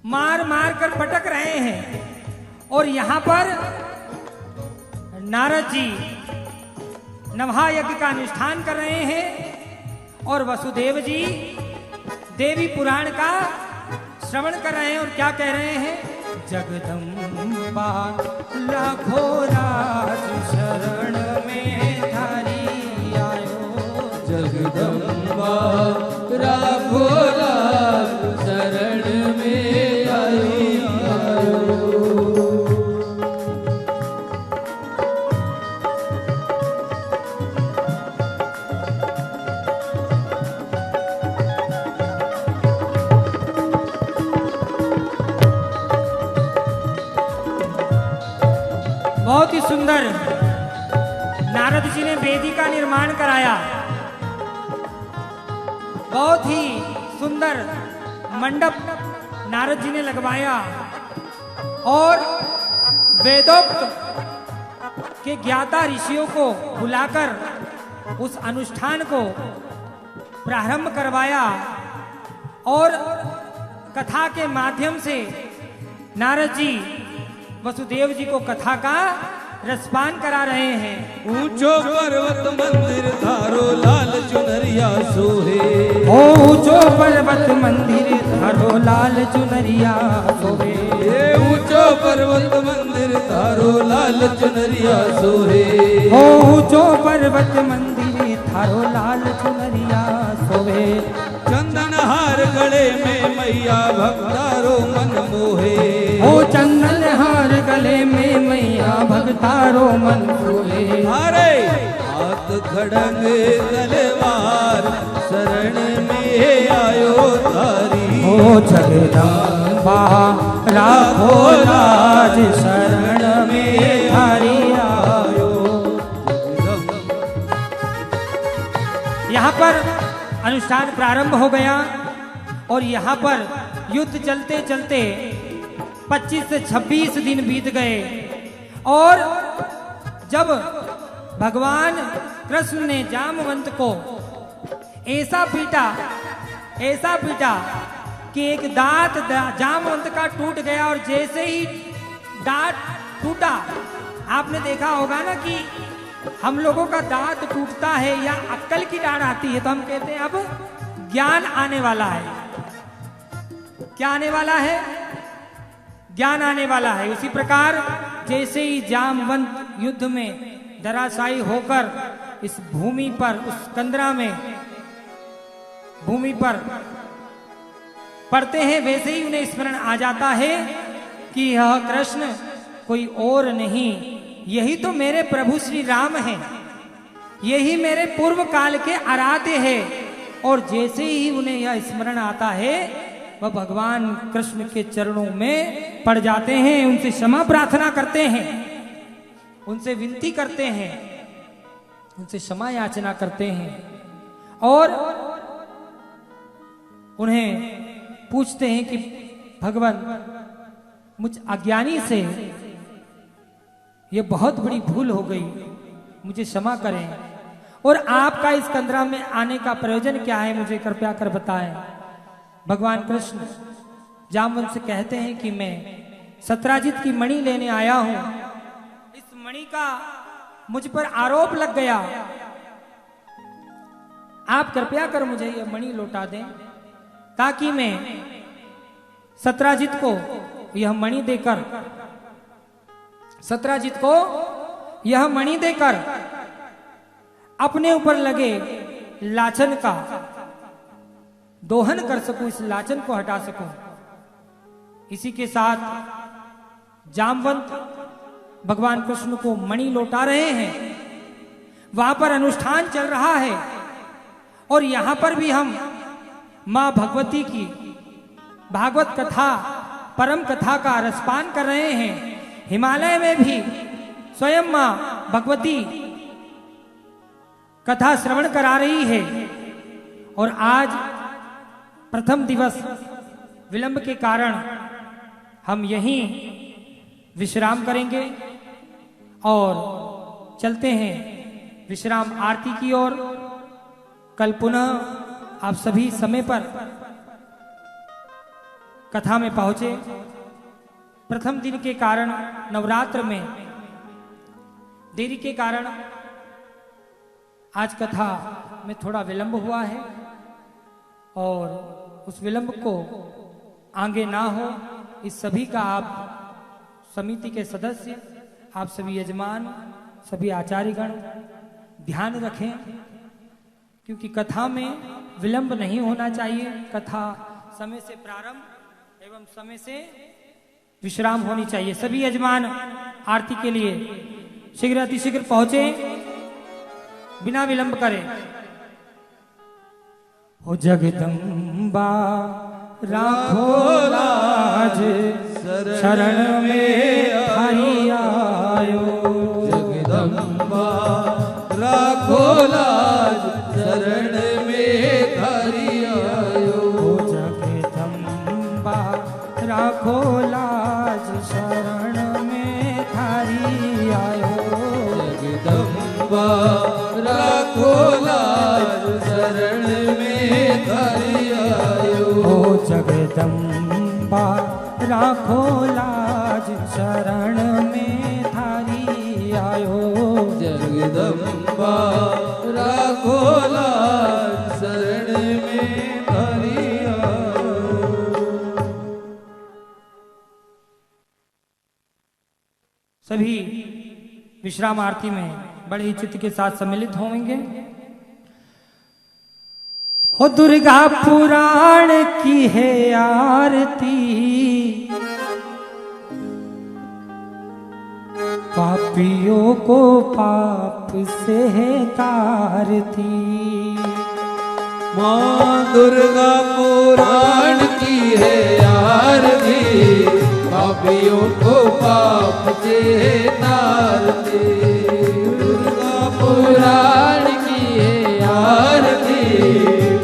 मार मार कर पटक रहे हैं और यहाँ पर नारद जी नवहा यज्ञ का अनुष्ठान कर रहे हैं और वसुदेव जी देवी पुराण का श्रवण कर रहे हैं और क्या कह रहे हैं? जगदम्बा लाखो राज, शरण में थारी आयो। जगदम्बा राखो लाज, शरण में आयो। बहुत ही सुंदर नारद जी ने वेदी का निर्माण कराया। बहुत ही सुंदर मंडप नारद जी ने लगवाया और वेदोक्त के ज्ञाता ऋषियों को बुलाकर उस अनुष्ठान को प्रारंभ करवाया और कथा के माध्यम से नारद जी वसुदेव जी को कथा का रसपान करा रहे हैं। ऊंचो पर्वत मंदिर धारो लाल चुनरिया सोहे। ओ ऊंचो पर्वत मंदिर धारो लाल चुनरिया सोहे। ये ऊंचो पर्वत मंदिर धारो लाल चुनरिया सोहे। ओ ऊंचो पर्वत मंदिर धारो लाल चुनरिया सोहे। चंदन हार गले में मैया भक्तारो मन मोहे। ओ चंदन हार गले में मैया भक्तारो मन मोहे। अरे हाथ खड़ंग तलवार शरण में आयो तारी। ओ जगदम्बा राखो लाज शरण में थारी आयो। यहाँ पर अनुष्ठान प्रारंभ हो गया और यहाँ पर युद्ध चलते चलते 25 से 26 दिन बीत गए और जब भगवान कृष्ण ने जामवंत को ऐसा पीटा कि एक दांत जामवंत का टूट गया और जैसे ही दांत टूटा, आपने देखा होगा ना कि हम लोगों का दांत टूटता है या अक्कल की डांट आती है तो हम कहते हैं अब ज्ञान आने वाला है। क्या आने वाला है? ज्ञान आने वाला है। उसी प्रकार जैसे ही जामवंत युद्ध में धराशायी होकर इस भूमि पर, उस कंदरा में भूमि पर पड़ते हैं, वैसे ही उन्हें स्मरण आ जाता है कि यह कृष्ण कोई और नहीं, यही तो मेरे प्रभु श्री राम हैं, यही मेरे पूर्व काल के आराध्य है। और जैसे ही उन्हें यह स्मरण आता है वह भगवान कृष्ण के चरणों में पड़ जाते हैं, उनसे क्षमा प्रार्थना करते हैं, उनसे विनती करते हैं, उनसे क्षमा याचना करते हैं और उन्हें पूछते हैं कि भगवान मुझ अज्ञानी से ये बहुत बड़ी भूल हो गई, मुझे क्षमा करें और आपका इस कंदरा में आने का प्रयोजन क्या है, मुझे कृपया कर बताएं। भगवान कृष्ण जामवंत से कहते हैं कि मैं सत्राजित की मणि लेने आया हूं, इस मणि का मुझ पर आरोप लग गया, आप कृपया कर मुझे यह मणि लौटा दें ताकि मैं सत्राजित को यह मणि देकर अपने ऊपर लगे लाछन का दोहन कर सकूं, इस लाछन को हटा सकूं। इसी के साथ जामवंत भगवान कृष्ण को मणि लौटा रहे हैं। वहां पर अनुष्ठान चल रहा है और यहां पर भी हम मां भगवती की भागवत कथा, परम कथा का रसपान कर रहे हैं। हिमालय में भी स्वयं मां भगवती कथा श्रवण करा रही है और आज प्रथम दिवस विलंब के कारण हम यहीं विश्राम करेंगे और चलते हैं विश्राम आरती की ओर। कल पुनः आप सभी समय पर कथा में पहुंचे। प्रथम दिन के कारण, नवरात्र में देरी के कारण आज कथा में थोड़ा विलंब हुआ है और उस विलंब को आगे ना हो, इस सभी का आप समिति के सदस्य, आप सभी यजमान, सभी आचार्यगण ध्यान रखें, क्योंकि कथा में विलंब नहीं होना चाहिए। कथा समय से प्रारंभ एवं समय से विश्राम होनी चाहिए। सभी यजमान आरती के लिए शीघ्र अतिशीघ्र पहुंचे, बिना विलंब करें। हो जगदम्बा राखो लाज शरण में थारी आयो। जगदम्बा राखो लाज शरण में थारी आयो। हो जगदम्बा राखो लाज शरण में थारी आयो। जगदम्बा राखो लाज शरण में धरी आयो। ओ जगदम्बा राखो लाज शरण में थारी आयो। जगदम्बा राखो लाज शरण में धरी आयो। सभी विश्राम आरती में बड़े ही चित्त के साथ सम्मिलित होंगे। हो दुर्गा पुराण की है आरती, पापियों को पाप से है तारती। माँ दुर्गा पुराण की है आरती, पापियों को पाप से तारती। दुर्गा पुराण की है आरती,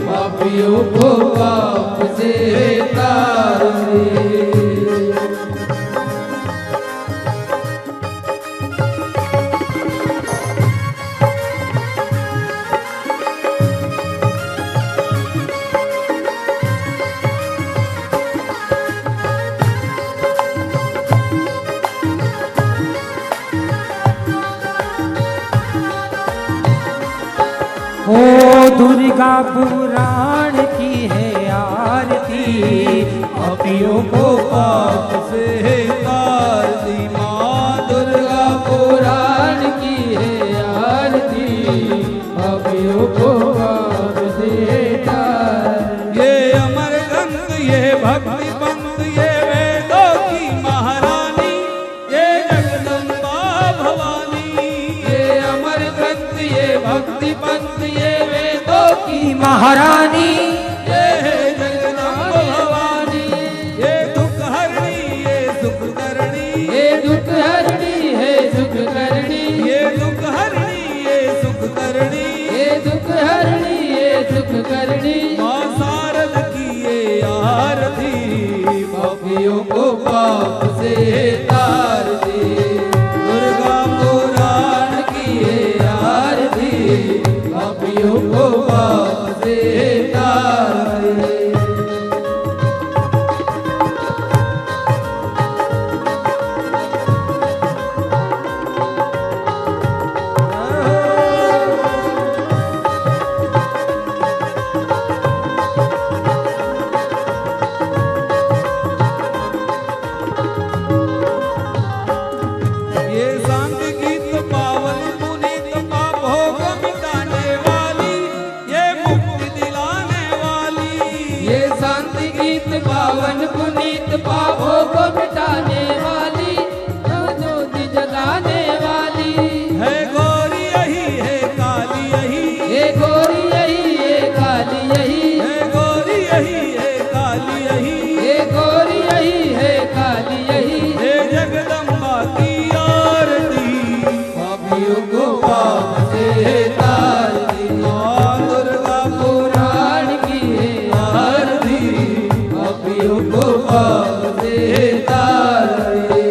पापियों को पाप से तारती। ओ दुर्गा पुराण की है आरती, पापियों को पाप से तारती। माँ दुर्गा पुराण की है आरती, पापियों को पाप से तारती। ये अमर ग्रंथ, ये भक्ति पंथ, ये वेदों की महारानी, ये जगदम्बा भवानी। ये अमर ग्रंथ, ये भक्ति पंथ, ये वेदों की महारानी। ये है जगदम्बा भवानी। ये दुख हरणी, ये सुख करणी, ये दुख हरणी, है सुख करणी। ये दुख हरणी, ये सुख करणी, ये दुख हरणी, ये सुख करणी। माँ शारद की ये आरती, पापियों को पाप से तारती। दुर्गा पुराण की ये आरती, पापियों को पाप से तारती। ये शांति गीत पावन पुनीत पापों को मिटाने वाली, ये मुक्ति दिलाने वाली। ये शांति गीत पावन पुनीत पापों को मिटाने वाली, ज्योति जगाने वाली। है गौरी यही, है काली यही, ये गौरी यही, ये काली यही। है गौरी यही, है काली यही, ये गौरी यही, है काली यही। हे जगदम्बा की आरती, पापियों को पाप से तारती। माँ दुर्गा पुराण की है आरती, पापियों को पाप से तारती।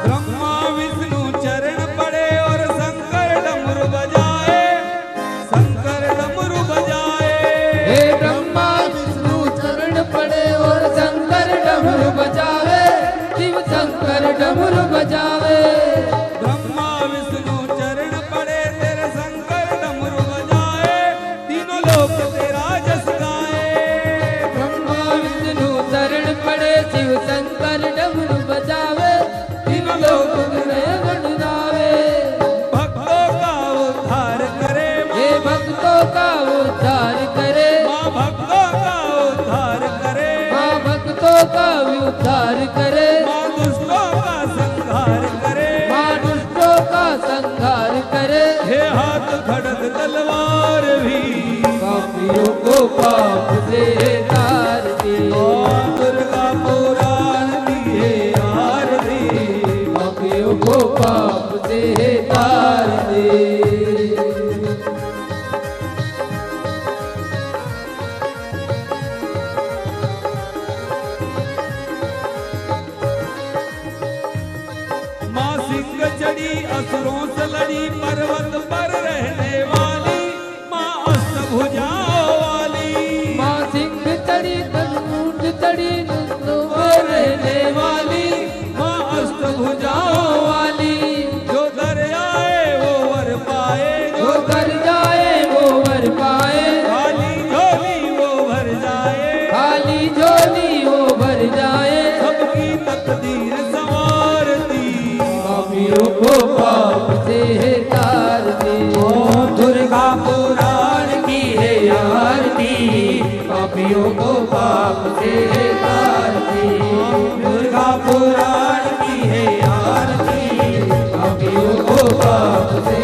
ब्रह्मा विष्णु चरण पड़े और शंकर डमरू बजाए, शंकर डमरू बजाए। हे ब्रह्मा विष्णु चरण पड़े और शंकर डमरू बजावे, शिव शंकर डमरू बजावे। ब्रह्मा विष्णु चरण पड़े तेरे शंकर डमरू बजाए, तीनों लोक तेरा जस गाए। ब्रह्मा विष्णु चरण पड़े शिव शंकर डमरू बजावे, तीनों लोक तेरे गुण गावे। भक्तों का उद्धार करे, ये भक्तों का उद्धार करे। माँ भक्तों का उद्धार करे, माँ भक्तों का उद्धार करे। माँ दुष्टों का संहार करे, माँ दुष्टों का संहार करे। हे हाथ खड़ग तलवार भी, पापियों को पाप से तारती। माँ दुर्गा पुराण की है आरती, पापियों को पाप से तारती। पापियों को पाप से तारती, दुर्गा पुराण की है आरती, पापियों को पाप से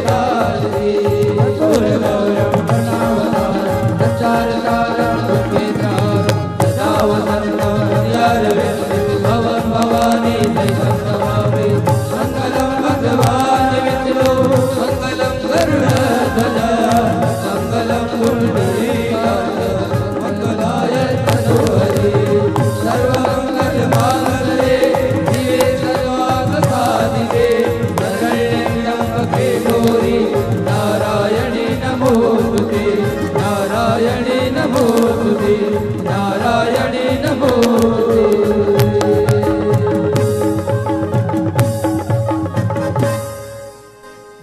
तारती। गौरम प्रणवतारम प्रचारकारम दुर्गेन्द्रारम सदावतंतम भवन भवानी दैवं नमामि। मंगलम भगवान विष्णु मंगलम गरुड़ध्वज मंगलम पुंडरीकाक्ष मंगलाय तनोहरि। सर्वमंगल मांगल्ये शिवे सर्वार्थसाधिके शरण्यं त्र्यंबके गौरी नारायणी नमोस्तुते नारायणी नमोस्तुते नारायणी नमोस्तुते।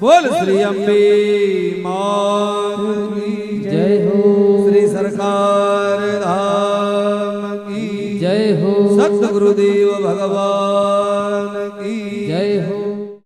बोल श्री अम्बे मां की जय हो, श्री सरकार धाम की जय हो, सतगुरुदेव भगवान की जय हो।